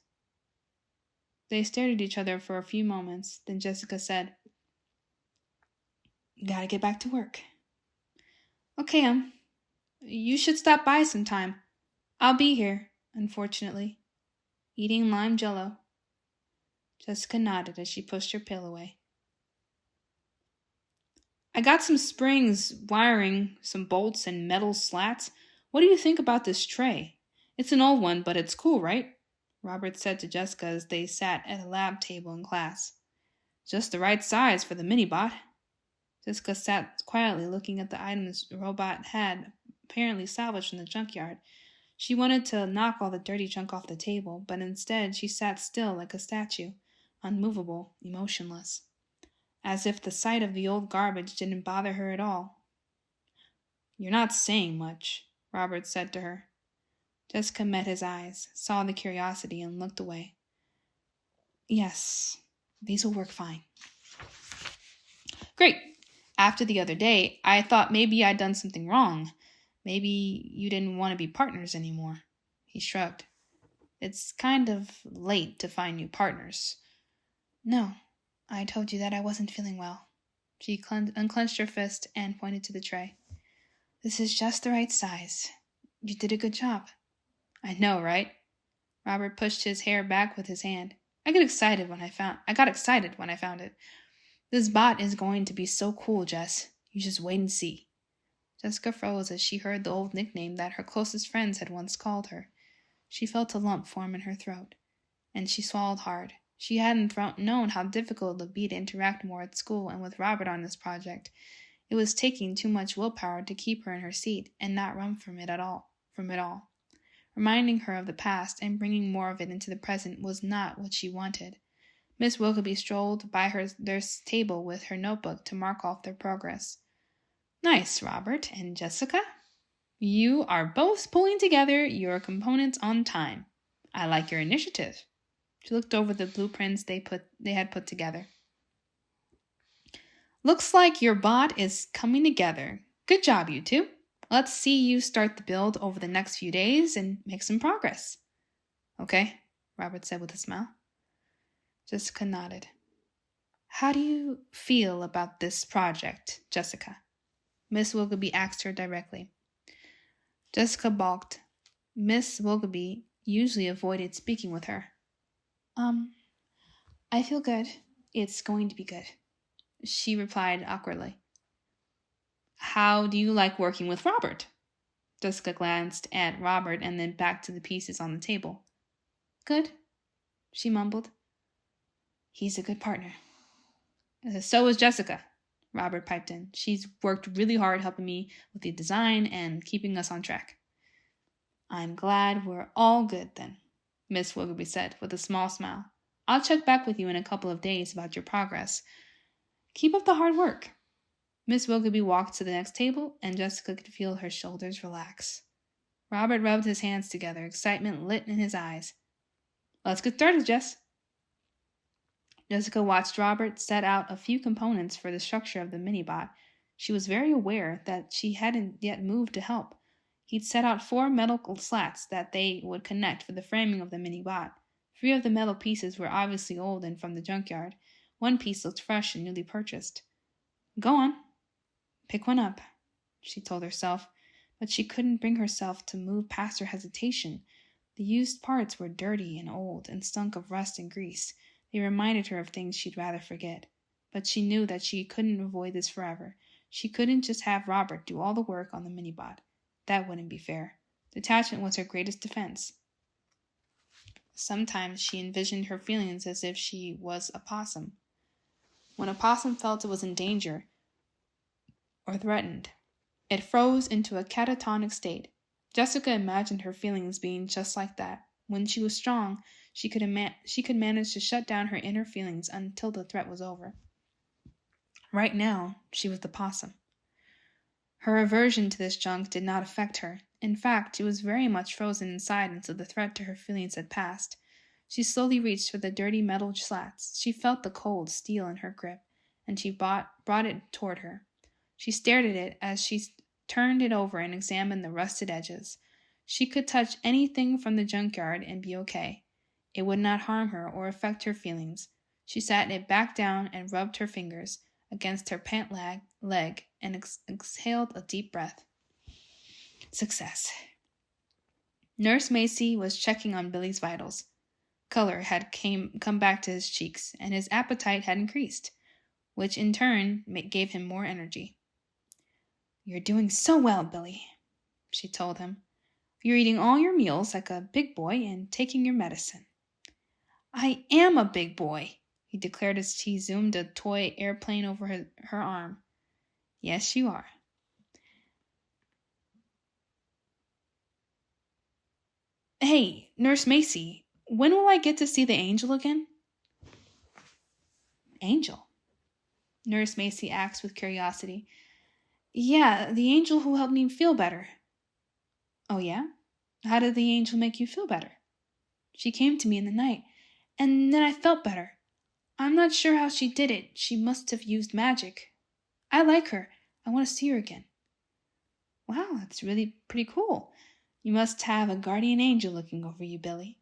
They stared at each other for a few moments. Then Jessica said, Gotta get back to work. Okay, you should stop by sometime. I'll be here, unfortunately, eating lime Jell-O. Jessica nodded as she pushed her pail away. I got some springs, wiring, some bolts, and metal slats. What do you think about this tray? It's an old one, but it's cool, right? Robert said to Jessica as they sat at a lab table in class. Just the right size for the mini-bot. Jessica sat quietly looking at the items the robot had apparently salvaged from the junkyard. She wanted to knock all the dirty junk off the table, but instead she sat still like a statue, unmovable, emotionless, as if the sight of the old garbage didn't bother her at all. You're not saying much, Robert said to her. Jessica met his eyes, saw the curiosity, and looked away. Yes, these will work fine. Great. After the other day, I thought maybe I'd done something wrong. Maybe you didn't want to be partners anymore. He shrugged. It's kind of late to find new partners. No, I told you that I wasn't feeling well. She unclenched her fist and pointed to the tray. This is just the right size. You did a good job. I know, right? Robert pushed his hair back with his hand. I got excited when I found it. This bot is going to be so cool, Jess. You just wait and see. Jessica froze as she heard the old nickname that her closest friends had once called her. She felt a lump form in her throat, and she swallowed hard. She hadn't known how difficult it would be to interact more at school and with Robert on this project. It was taking too much willpower to keep her in her seat and not run from it all. Reminding her of the past and bringing more of it into the present was not what she wanted. Miss Willoughby strolled by their table with her notebook to mark off their progress. Nice, Robert and Jessica. You are both pulling together your components on time. I like your initiative. She looked over the blueprints they had put together. Looks like your bot is coming together. Good job, you two. Let's see you start the build over the next few days and make some progress. Okay, Robert said with a smile. Jessica nodded. How do you feel about this project, Jessica? Miss Willoughby asked her directly. Jessica balked. Miss Willoughby usually avoided speaking with her. I feel good. It's going to be good, she replied awkwardly. How do you like working with Robert? Jessica glanced at Robert and then back to the pieces on the table. Good, she mumbled. He's a good partner. So is Jessica, Robert piped in. She's worked really hard helping me with the design and keeping us on track. I'm glad we're all good then, Miss Willoughby said with a small smile. I'll check back with you in a couple of days about your progress. Keep up the hard work." Miss Willoughby walked to the next table, and Jessica could feel her shoulders relax. Robert rubbed his hands together, excitement lit in his eyes. "Let's get started, Jess." Jessica watched Robert set out a few components for the structure of the mini-bot. She was very aware that she hadn't yet moved to help. He'd set out 4 metal slats that they would connect for the framing of the mini-bot. 3 of the metal pieces were obviously old and from the junkyard. 1 piece looked fresh and newly purchased. "Go on. Pick one up," she told herself, but she couldn't bring herself to move past her hesitation. The used parts were dirty and old and stunk of rust and grease. They reminded her of things she'd rather forget. But she knew that she couldn't avoid this forever. She couldn't just have Robert do all the work on the mini-bot. That wouldn't be fair. Detachment was her greatest defense. Sometimes she envisioned her feelings as if she was a possum. When a possum felt it was in danger or threatened, it froze into a catatonic state. Jessica imagined her feelings being just like that. When she was strong, she could manage to shut down her inner feelings until the threat was over. Right now, she was the possum. Her aversion to this junk did not affect her. In fact, she was very much frozen inside until the threat to her feelings had passed. She slowly reached for the dirty metal slats. She felt the cold steel in her grip, and she brought it toward her. She stared at it as she turned it over and examined the rusted edges. She could touch anything from the junkyard and be okay. It would not harm her or affect her feelings. She sat it back down and rubbed her fingers against her pant leg and exhaled a deep breath. Success. Nurse Macy was checking on Billy's vitals. Color had come back to his cheeks, and his appetite had increased, which in turn gave him more energy. "You're doing so well, Billy," she told him. "You're eating all your meals like a big boy and taking your medicine." "I am a big boy," he declared as he zoomed a toy airplane over her arm. "Yes, you are." "Hey, Nurse Macy, when will I get to see the angel again?" "Angel?" Nurse Macy asked with curiosity. "Yeah, the angel who helped me feel better." "Oh, yeah? How did the angel make you feel better?" "She came to me in the night, and then I felt better. I'm not sure how she did it. She must have used magic. I like her. I want to see her again." "Wow, that's really pretty cool. You must have a guardian angel looking over you, Billy."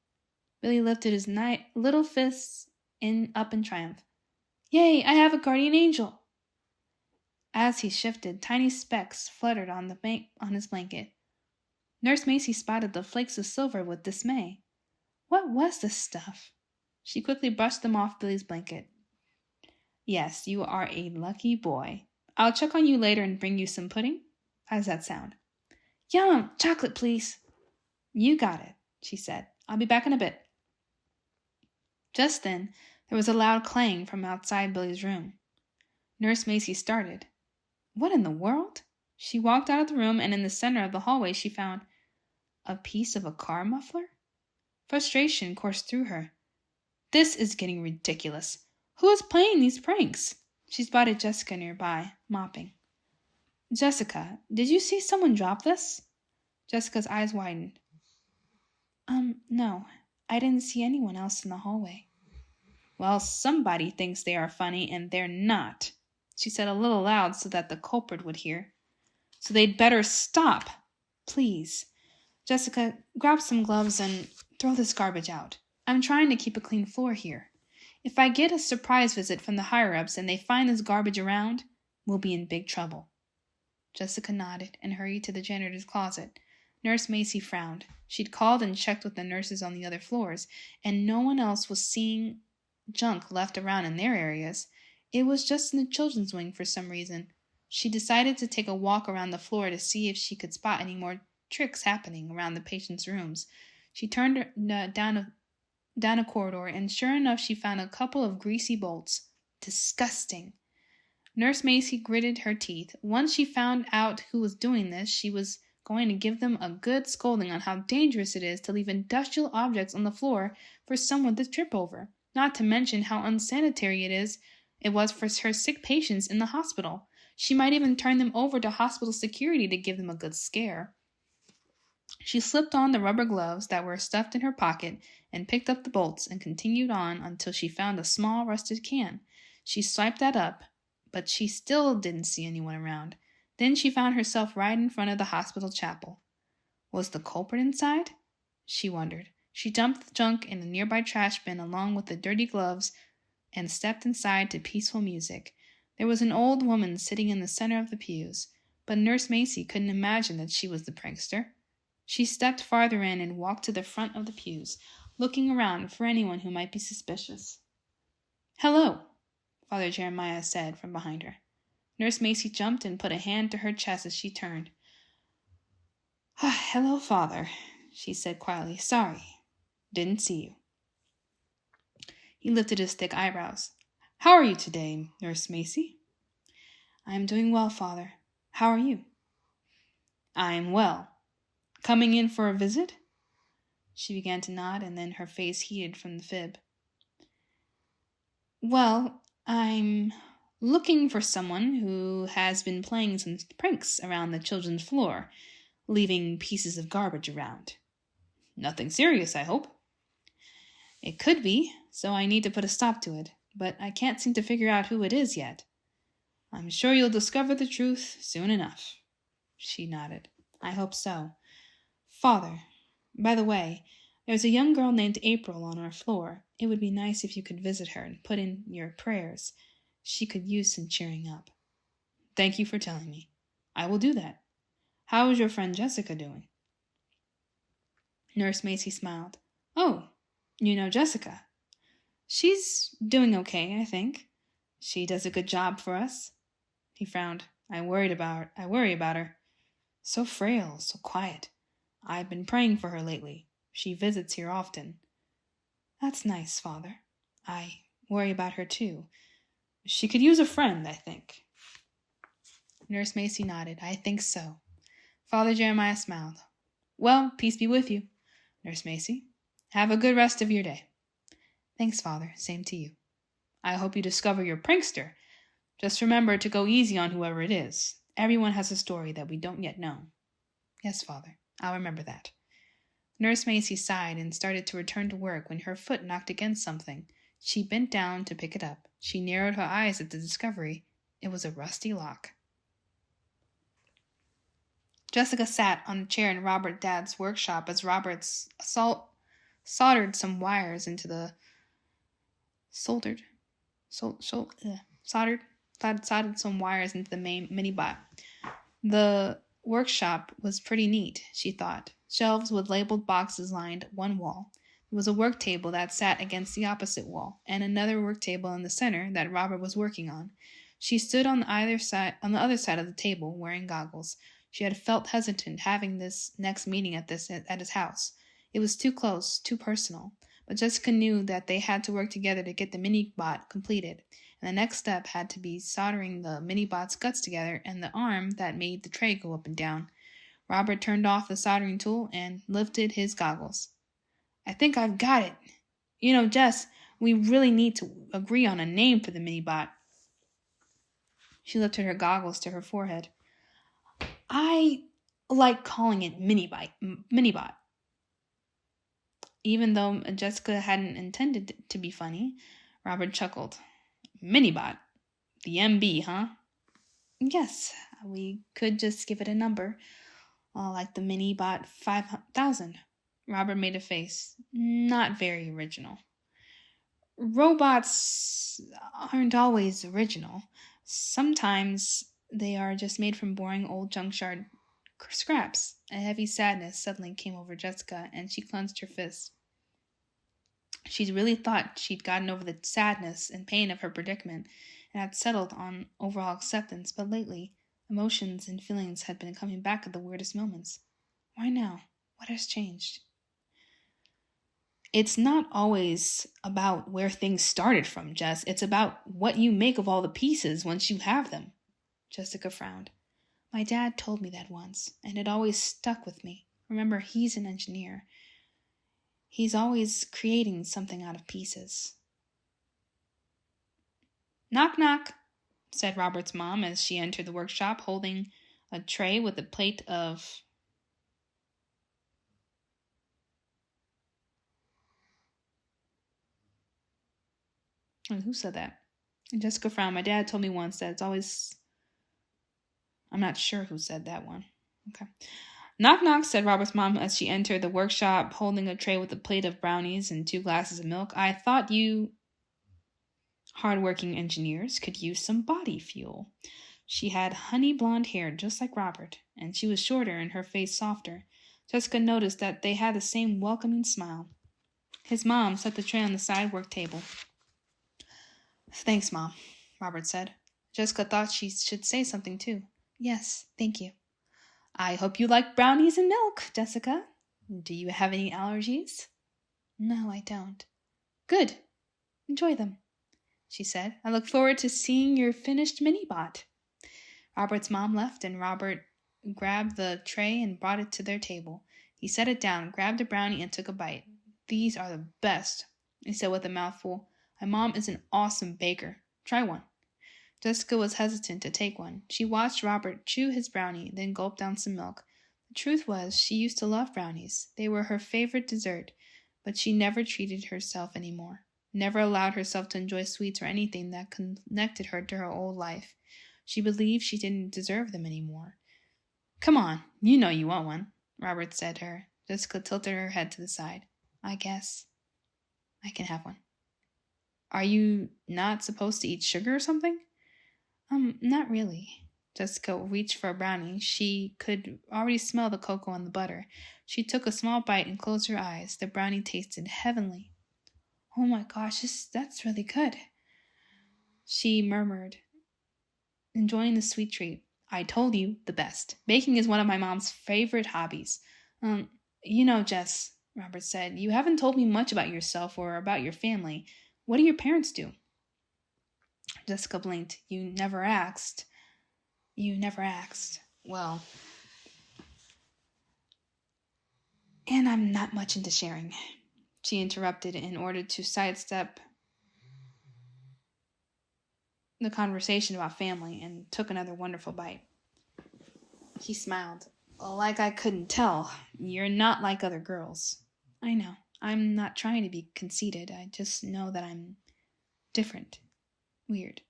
Billy lifted his little fists up in triumph. "Yay, I have a guardian angel." As he shifted, tiny specks fluttered on his blanket. Nurse Macy spotted the flakes of silver with dismay. What was this stuff? She quickly brushed them off Billy's blanket. "Yes, you are a lucky boy. I'll check on you later and bring you some pudding. How does that sound?" "Yum! Chocolate, please." "You got it," she said. "I'll be back in a bit." Just then, there was a loud clang from outside Billy's room. Nurse Macy started. What in the world? She walked out of the room, and in the center of the hallway she found a piece of a car muffler. Frustration coursed through her. This is getting ridiculous. Who is playing these pranks? She spotted Jessica nearby, mopping. "Jessica, did you see someone drop this?" Jessica's eyes widened. No, I didn't see anyone else in the hallway." "Well, somebody thinks they are funny, and they're not," she said a little loud so that the culprit would hear. "So they'd better stop. Please. Jessica, grab some gloves and throw this garbage out. I'm trying to keep a clean floor here. If I get a surprise visit from the higher-ups and they find this garbage around, we'll be in big trouble." Jessica nodded and hurried to the janitor's closet. Nurse Macy frowned. She'd called and checked with the nurses on the other floors, and no one else was seeing junk left around in their areas. It was just in the children's wing for some reason. She decided to take a walk around the floor to see if she could spot any more tricks happening around the patients' rooms. She turned down a corridor, and sure enough, she found a couple of greasy bolts. Disgusting. Nurse Macy gritted her teeth. Once she found out who was doing this, she was going to give them a good scolding on how dangerous it is to leave industrial objects on the floor for someone to trip over. Not to mention how unsanitary it was for her sick patients in the hospital. She might even turn them over to hospital security to give them a good scare. She slipped on the rubber gloves that were stuffed in her pocket and picked up the bolts and continued on until she found a small rusted can. She swiped that up, but she still didn't see anyone around. Then she found herself right in front of the hospital chapel. Was the culprit inside? She wondered. She dumped the junk in a nearby trash bin along with the dirty gloves and stepped inside to peaceful music. There was an old woman sitting in the center of the pews, but Nurse Macy couldn't imagine that she was the prankster. She stepped farther in and walked to the front of the pews, looking around for anyone who might be suspicious. "Hello," Father Jeremiah said from behind her. Nurse Macy jumped and put a hand to her chest as she turned. "Hello, Father," she said quietly. "Sorry. Didn't see you." He lifted his thick eyebrows. "How are you today, Nurse Macy?" "I am doing well, Father. How are you?" "I am well. Coming in for a visit?" She began to nod, and then her face heated from the fib. "Well, I'm looking for someone who has been playing some pranks around the children's floor, leaving pieces of garbage around. Nothing serious, I hope." "It could be, so I need to put a stop to it, but I can't seem to figure out who it is yet." "I'm sure you'll discover the truth soon enough." She nodded. "I hope so. Father, by the way, there's a young girl named April on our floor. It would be nice if you could visit her and put in your prayers. She could use some cheering up." "Thank you for telling me. I will do that. How is your friend Jessica doing?" Nurse Macy smiled. "Oh, you know Jessica?" "She's doing okay, I think. She does a good job for us." He frowned. I worry about her. So frail, so quiet. I've been praying for her lately. She visits here often." "That's nice, Father. I worry about her too. She could use a friend, I think." Nurse Macy nodded. "I think so." Father Jeremiah smiled. "Well, peace be with you, Nurse Macy. Have a good rest of your day." "Thanks, Father. Same to you." "I hope you discover your prankster. Just remember to go easy on whoever it is. Everyone has a story that we don't yet know." "Yes, Father. I'll remember that." Nurse Macy sighed and started to return to work when her foot knocked against something. She bent down to pick it up. She narrowed her eyes at the discovery. It was a rusty lock. Jessica sat on a chair in Robert's dad's workshop as Robert soldered some wires into the soldered some wires into the main mini-bot. The workshop was pretty neat, she thought. Shelves with labeled boxes lined one wall. There was a work table that sat against the opposite wall, and another work table in the center that Robert was working on. She stood on the other side of the table, wearing goggles. She had felt hesitant having this next meeting at his house. It was too close, too personal. But Jessica knew that they had to work together to get the mini-bot completed, and the next step had to be soldering the mini-bot's guts together and the arm that made the tray go up and down. Robert turned off the soldering tool and lifted his goggles. "I think I've got it. You know, Jess, we really need to agree on a name for the mini-bot." She lifted her goggles to her forehead. "I like calling it mini-bot." Even though Jessica hadn't intended it to be funny, Robert chuckled. "Mini-bot? The MB, huh?" "Yes, we could just give it a number. Like the mini-bot 5000. Robert made a face. "Not very original." "Robots aren't always original. Sometimes they are just made from boring old junkyard scraps." A heavy sadness suddenly came over Jessica, and she clenched her fist. She really thought she'd gotten over the sadness and pain of her predicament and had settled on overall acceptance, but lately, emotions and feelings had been coming back at the weirdest moments. Why now? What has changed? "It's not always about where things started from, Jess. It's about what you make of all the pieces once you have them." Jessica frowned. "My dad told me that once, and it always stuck with me. Remember, he's an engineer. He's always creating something out of pieces." Knock, knock, said Robert's mom as she entered the workshop holding a tray with a plate of... Who said that? Jessica frowned. My dad told me once that it's always... I'm not sure who said that one. Okay. Knock, knock, said Robert's mom as she entered the workshop holding a tray with a plate of brownies and 2 glasses of milk. I thought you hardworking engineers could use some body fuel. She had honey blonde hair just like Robert, and she was shorter and her face softer. Jessica noticed that they had the same welcoming smile. His mom set the tray on the side work table. Thanks, Mom, Robert said. Jessica thought she should say something too. Yes, thank you. I hope you like brownies and milk, Jessica. Do you have any allergies? No, I don't. Good. Enjoy them, she said. I look forward to seeing your finished mini-bot. Robert's mom left, and Robert grabbed the tray and brought it to their table. He set it down, grabbed a brownie, and took a bite. These are the best, he said with a mouthful. My mom is an awesome baker. Try one. Jessica was hesitant to take one. She watched Robert chew his brownie, then gulp down some milk. The truth was, she used to love brownies. They were her favorite dessert, but she never treated herself anymore. Never allowed herself to enjoy sweets or anything that connected her to her old life. She believed she didn't deserve them anymore. Come on, you know you want one, Robert said to her. Jessica tilted her head to the side. I guess I can have one. Are you not supposed to eat sugar or something? Not really. Jessica reached for a brownie. She could already smell the cocoa and the butter. She took a small bite and closed her eyes. The brownie tasted heavenly. Oh my gosh, that's really good, she murmured, enjoying the sweet treat. I told you, the best. Baking is one of my mom's favorite hobbies. Jess, Robert said, you haven't told me much about yourself or about your family. What do your parents do? Jessica blinked. You never asked. Well, and I'm not much into sharing, she interrupted in order to sidestep the conversation about family and took another wonderful bite. He smiled. Like I couldn't tell. You're not like other girls. I know. I'm not trying to be conceited. I just know that I'm different. Weird.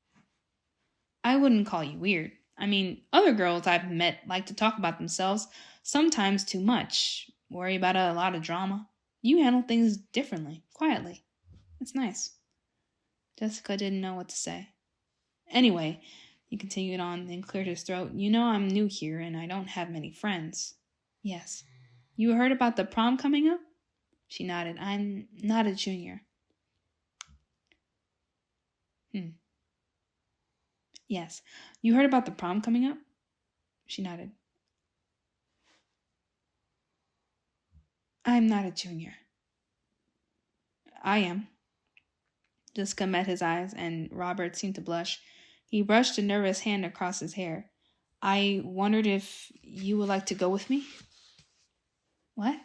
I wouldn't call you weird. I mean, other girls I've met like to talk about themselves, sometimes too much, worry about a lot of drama. You handle things differently, quietly. It's nice. Jessica didn't know what to say. Anyway, he continued on, then cleared his throat. You know I'm new here and I don't have many friends. Yes. You heard about the prom coming up? She nodded. I'm not a junior. Yes. You heard about the prom coming up? She nodded. I'm not a junior. I am. Jessica met his eyes, and Robert seemed to blush. He brushed a nervous hand across his hair. I wondered if you would like to go with me? What?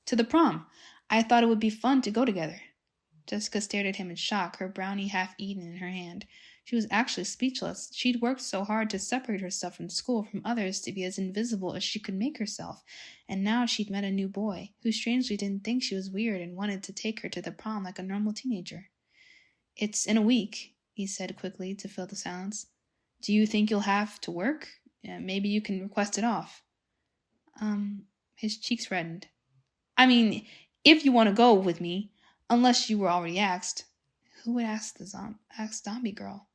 To the prom. I thought it would be fun to go together. Jessica stared at him in shock, her brownie half eaten in her hand. She was actually speechless. She'd worked so hard to separate herself from school, from others, to be as invisible as she could make herself. And now she'd met a new boy, who strangely didn't think she was weird and wanted to take her to the prom like a normal teenager. It's in a week, he said quickly to fill the silence. Do you think you'll have to work? Maybe you can request it off. His cheeks reddened. I mean, if you want to go with me, unless you were already asked. Who would ask the zombie girl?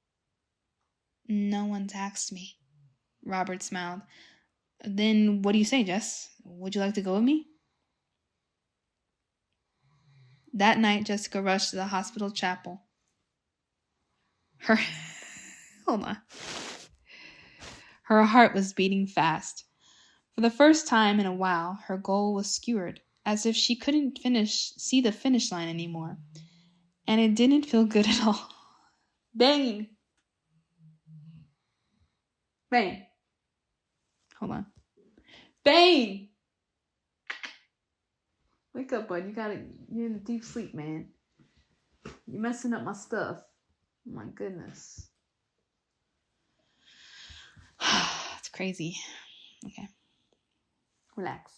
No one's asked me. Robert smiled. Then what do you say, Jess? Would you like to go with me? That night, Jessica rushed to the hospital chapel. Hold on. Her heart was beating fast. For the first time in a while, her goal was skewered, as if she couldn't see the finish line anymore. And it didn't feel good at all. Bane! Hold on. Bane! Wake up, bud. You're in a deep sleep, man. You're messing up my stuff. My goodness. It's crazy. Okay. Relax.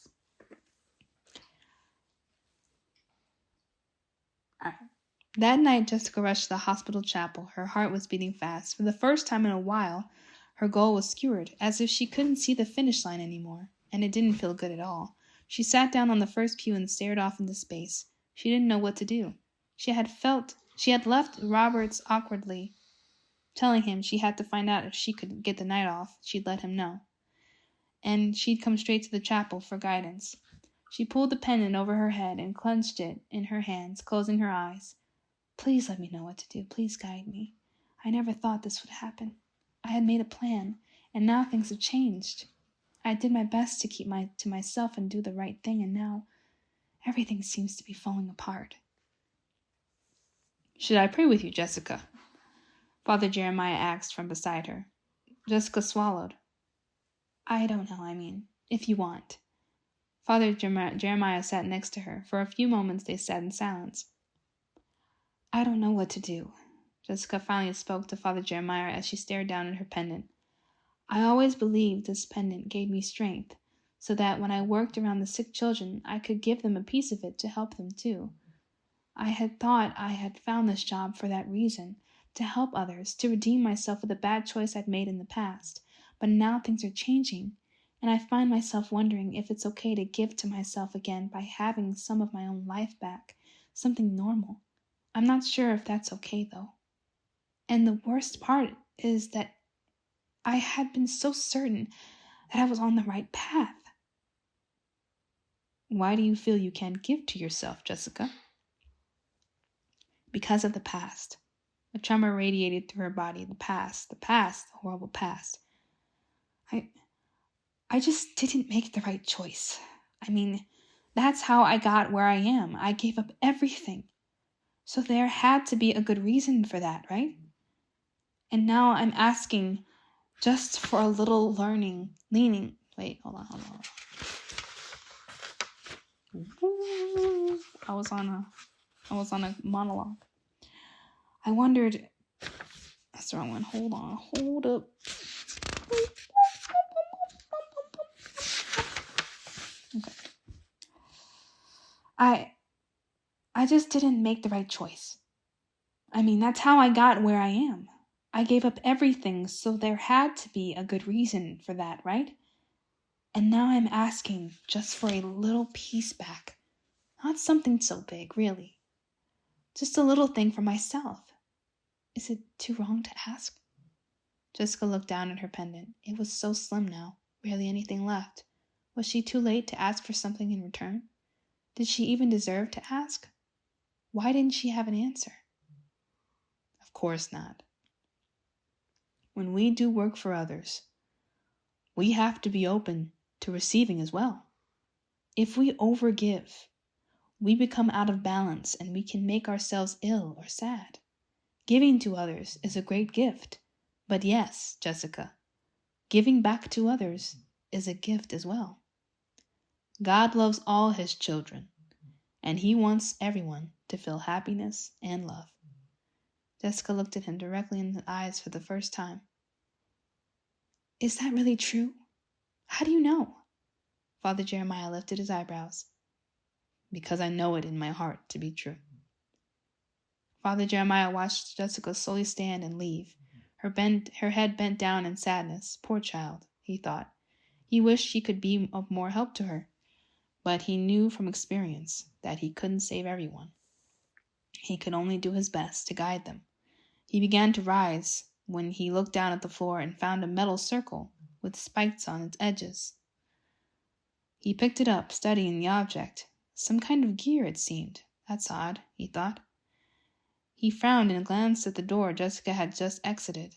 All right. That night, Jessica rushed to the hospital chapel. Her heart was beating fast. For the first time in a while, her goal was skewered, as if she couldn't see the finish line anymore, and it didn't feel good at all. She sat down on the first pew and stared off into space. She didn't know what to do. She had left Roberts awkwardly, telling him she had to find out if she could get the night off. She'd let him know, and she'd come straight to the chapel for guidance. She pulled the pendant over her head and clenched it in her hands, closing her eyes. Please let me know what to do. Please guide me. I never thought this would happen. I had made a plan, and now things have changed. I did my best to keep to myself and do the right thing, and now everything seems to be falling apart. Should I pray with you, Jessica? Father Jeremiah asked from beside her. Jessica swallowed. I don't know, if you want. Father Jeremiah sat next to her. For a few moments they sat in silence. I don't know what to do. Jessica finally spoke to Father Jeremiah as she stared down at her pendant. I always believed this pendant gave me strength, so that when I worked around the sick children, I could give them a piece of it to help them too. I had thought I had found this job for that reason, to help others, to redeem myself for the bad choice I'd made in the past. But now things are changing, and I find myself wondering if it's okay to give to myself again by having some of my own life back, something normal. I'm not sure if that's okay, though. And the worst part is that I had been so certain that I was on the right path. Why do you feel you can't give to yourself, Jessica? Because of the past. A tremor radiated through her body. The past, the horrible past. I just didn't make the right choice. That's how I got where I am. I gave up everything. So there had to be a good reason for that, right? And now I'm asking just for a little leaning. Wait, hold on. I was on a monologue. I wondered. That's the wrong one. Hold up. Okay. I just didn't make the right choice. That's how I got where I am. I gave up everything, so there had to be a good reason for that, right? And now I'm asking just for a little piece back. Not something so big, really. Just a little thing for myself. Is it too wrong to ask? Jessica looked down at her pendant. It was so slim now, barely anything left. Was she too late to ask for something in return? Did she even deserve to ask? Why didn't she have an answer? Of course not. When we do work for others, we have to be open to receiving as well. If we overgive, we become out of balance and we can make ourselves ill or sad. Giving to others is a great gift. But yes, Jessica, giving back to others is a gift as well. God loves all his children, and he wants everyone to feel happiness and love. Jessica looked at him directly in the eyes for the first time. Is that really true? How do you know? Father Jeremiah lifted his eyebrows. Because I know it in my heart to be true. Father Jeremiah watched Jessica slowly stand and leave, her head bent down in sadness. Poor child, he thought. He wished he could be of more help to her, but he knew from experience that he couldn't save everyone. He could only do his best to guide them. He began to rise when he looked down at the floor and found a metal circle with spikes on its edges. He picked it up, studying the object. Some kind of gear, it seemed. That's odd, he thought. He frowned and glanced at the door Jessica had just exited.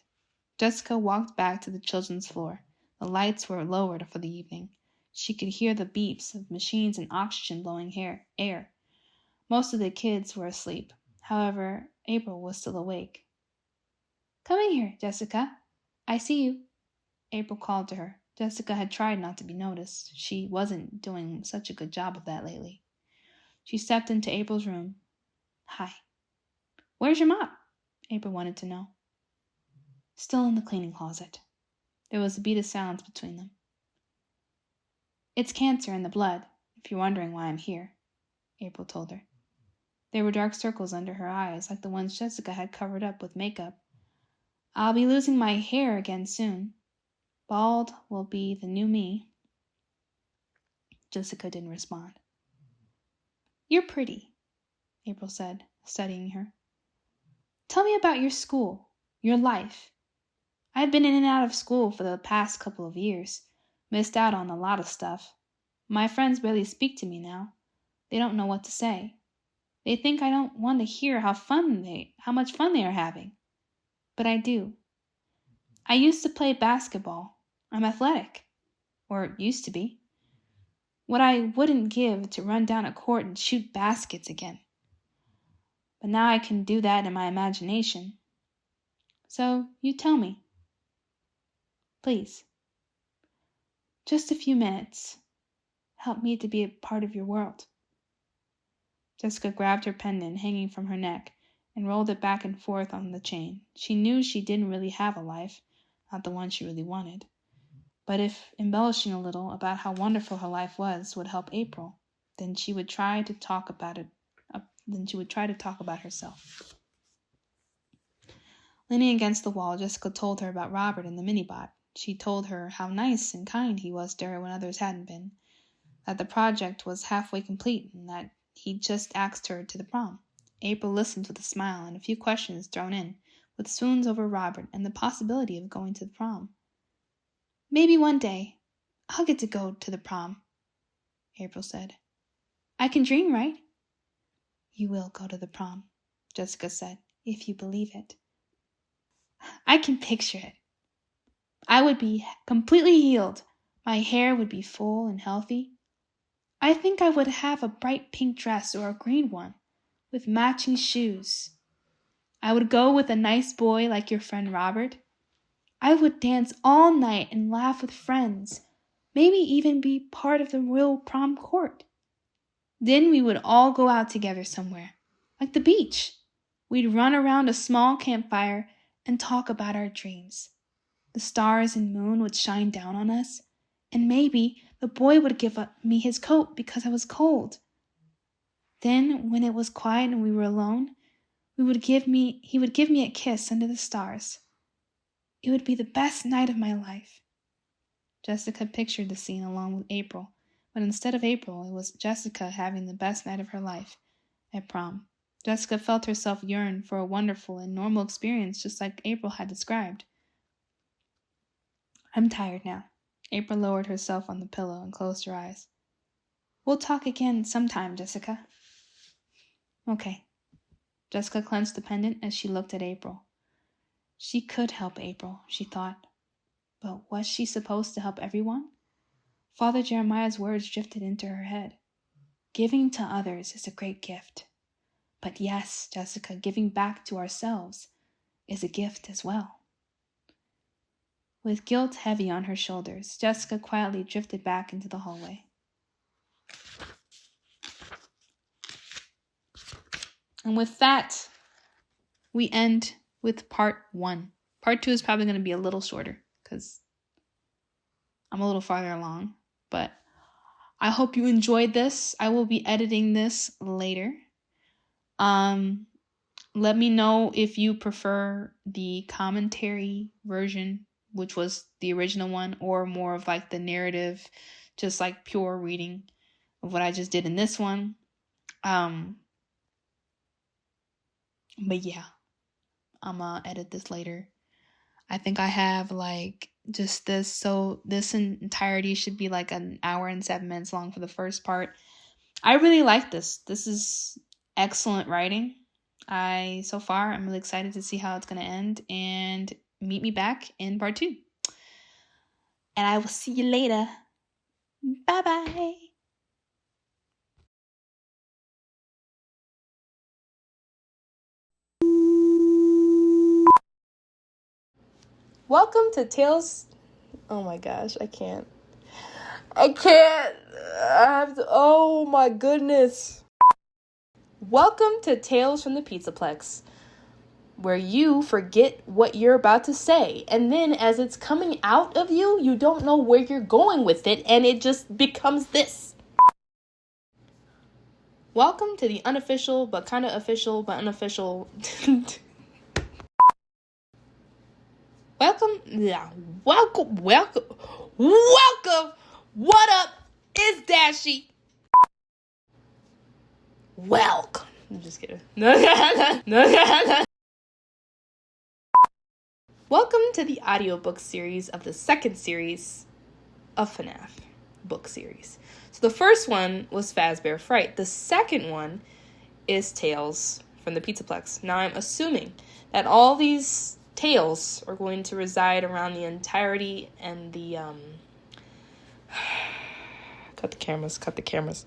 Jessica walked back to the children's floor. The lights were lowered for the evening. She could hear the beeps of machines and oxygen blowing air. Most of the kids were asleep. However, April was still awake. Come in here, Jessica. I see you. April called to her. Jessica had tried not to be noticed. She wasn't doing such a good job of that lately. She stepped into April's room. Hi. Where's your mom? April wanted to know. Still in the cleaning closet. There was a beat of silence between them. It's cancer in the blood, if you're wondering why I'm here, April told her. There were dark circles under her eyes, like the ones Jessica had covered up with makeup. I'll be losing my hair again soon. Bald will be the new me. Jessica didn't respond. You're pretty, April said, studying her. Tell me about your school, your life. I've been in and out of school for the past couple of years. Missed out on a lot of stuff. My friends barely speak to me now. They don't know what to say. They think I don't want to hear how much fun they are having. But I do. I used to play basketball. I'm athletic. Or used to be. What I wouldn't give to run down a court and shoot baskets again. But now I can do that in my imagination. So you tell me. Please. Just a few minutes. Help me to be a part of your world. Jessica grabbed her pendant hanging from her neck and rolled it back and forth on the chain. She knew she didn't really have a life, not the one she really wanted. But if embellishing a little about how wonderful her life was would help April, then she would try to talk about herself. Leaning against the wall, Jessica told her about Robert and the minibot. She told her how nice and kind he was to her when others hadn't been, that the project was halfway complete, and that he'd just asked her to the prom. April listened with a smile and a few questions thrown in, with swoons over Robert and the possibility of going to the prom. Maybe one day I'll get to go to the prom, April said. I can dream, right? You will go to the prom, Jessica said, if you believe it. I can picture it. I would be completely healed. My hair would be full and healthy. I think I would have a bright pink dress or a green one with matching shoes. I would go with a nice boy like your friend Robert. I would dance all night and laugh with friends, maybe even be part of the royal prom court. Then we would all go out together somewhere, like the beach. We'd run around a small campfire and talk about our dreams. The stars and moon would shine down on us, and maybe the boy would give me his coat because I was cold. Then, when it was quiet and we were alone, he would give me a kiss under the stars. It would be the best night of my life. Jessica pictured the scene along with April, but instead of April, it was Jessica having the best night of her life at prom. Jessica felt herself yearn for a wonderful and normal experience just like April had described. I'm tired now. April lowered herself on the pillow and closed her eyes. We'll talk again sometime, Jessica. Okay. Jessica clenched the pendant as she looked at April. She could help April, she thought. But was she supposed to help everyone? Father Jeremiah's words drifted into her head. Giving to others is a great gift. But yes, Jessica, giving back to ourselves is a gift as well. With guilt heavy on her shoulders, Jessica quietly drifted back into the hallway. And with that, we end with part 1. Part 2 is probably going to be a little shorter because I'm a little farther along. But I hope you enjoyed this. I will be editing this later. Let me know if you prefer the commentary version, which was the original one, or more of like the narrative, just like pure reading of what I just did in this one. But yeah, I'm gonna edit this later. I think I have like just this, so this entirety should be like an hour and 7 minutes long for the first part. I really like this. This is excellent writing. So far, I'm really excited to see how it's gonna end, and meet me back in part 2. And I will see you later. Bye-bye. Welcome to Tales. Oh my gosh, I can't. Oh my goodness. Welcome to Tales from the Pizzaplex. where you forget what you're about to say. And then as it's coming out of you, you don't know where you're going with it, and it just becomes this. Welcome to the unofficial, but kind of official, but unofficial. Welcome. What up? It's Dashy. Welcome. I'm just kidding. Welcome to the audiobook series of the second series of FNAF book series. So the first one was Fazbear Fright. The second one is Tales from the Pizzaplex. Now I'm assuming that all these tales are going to reside around the entirety and the cut the cameras.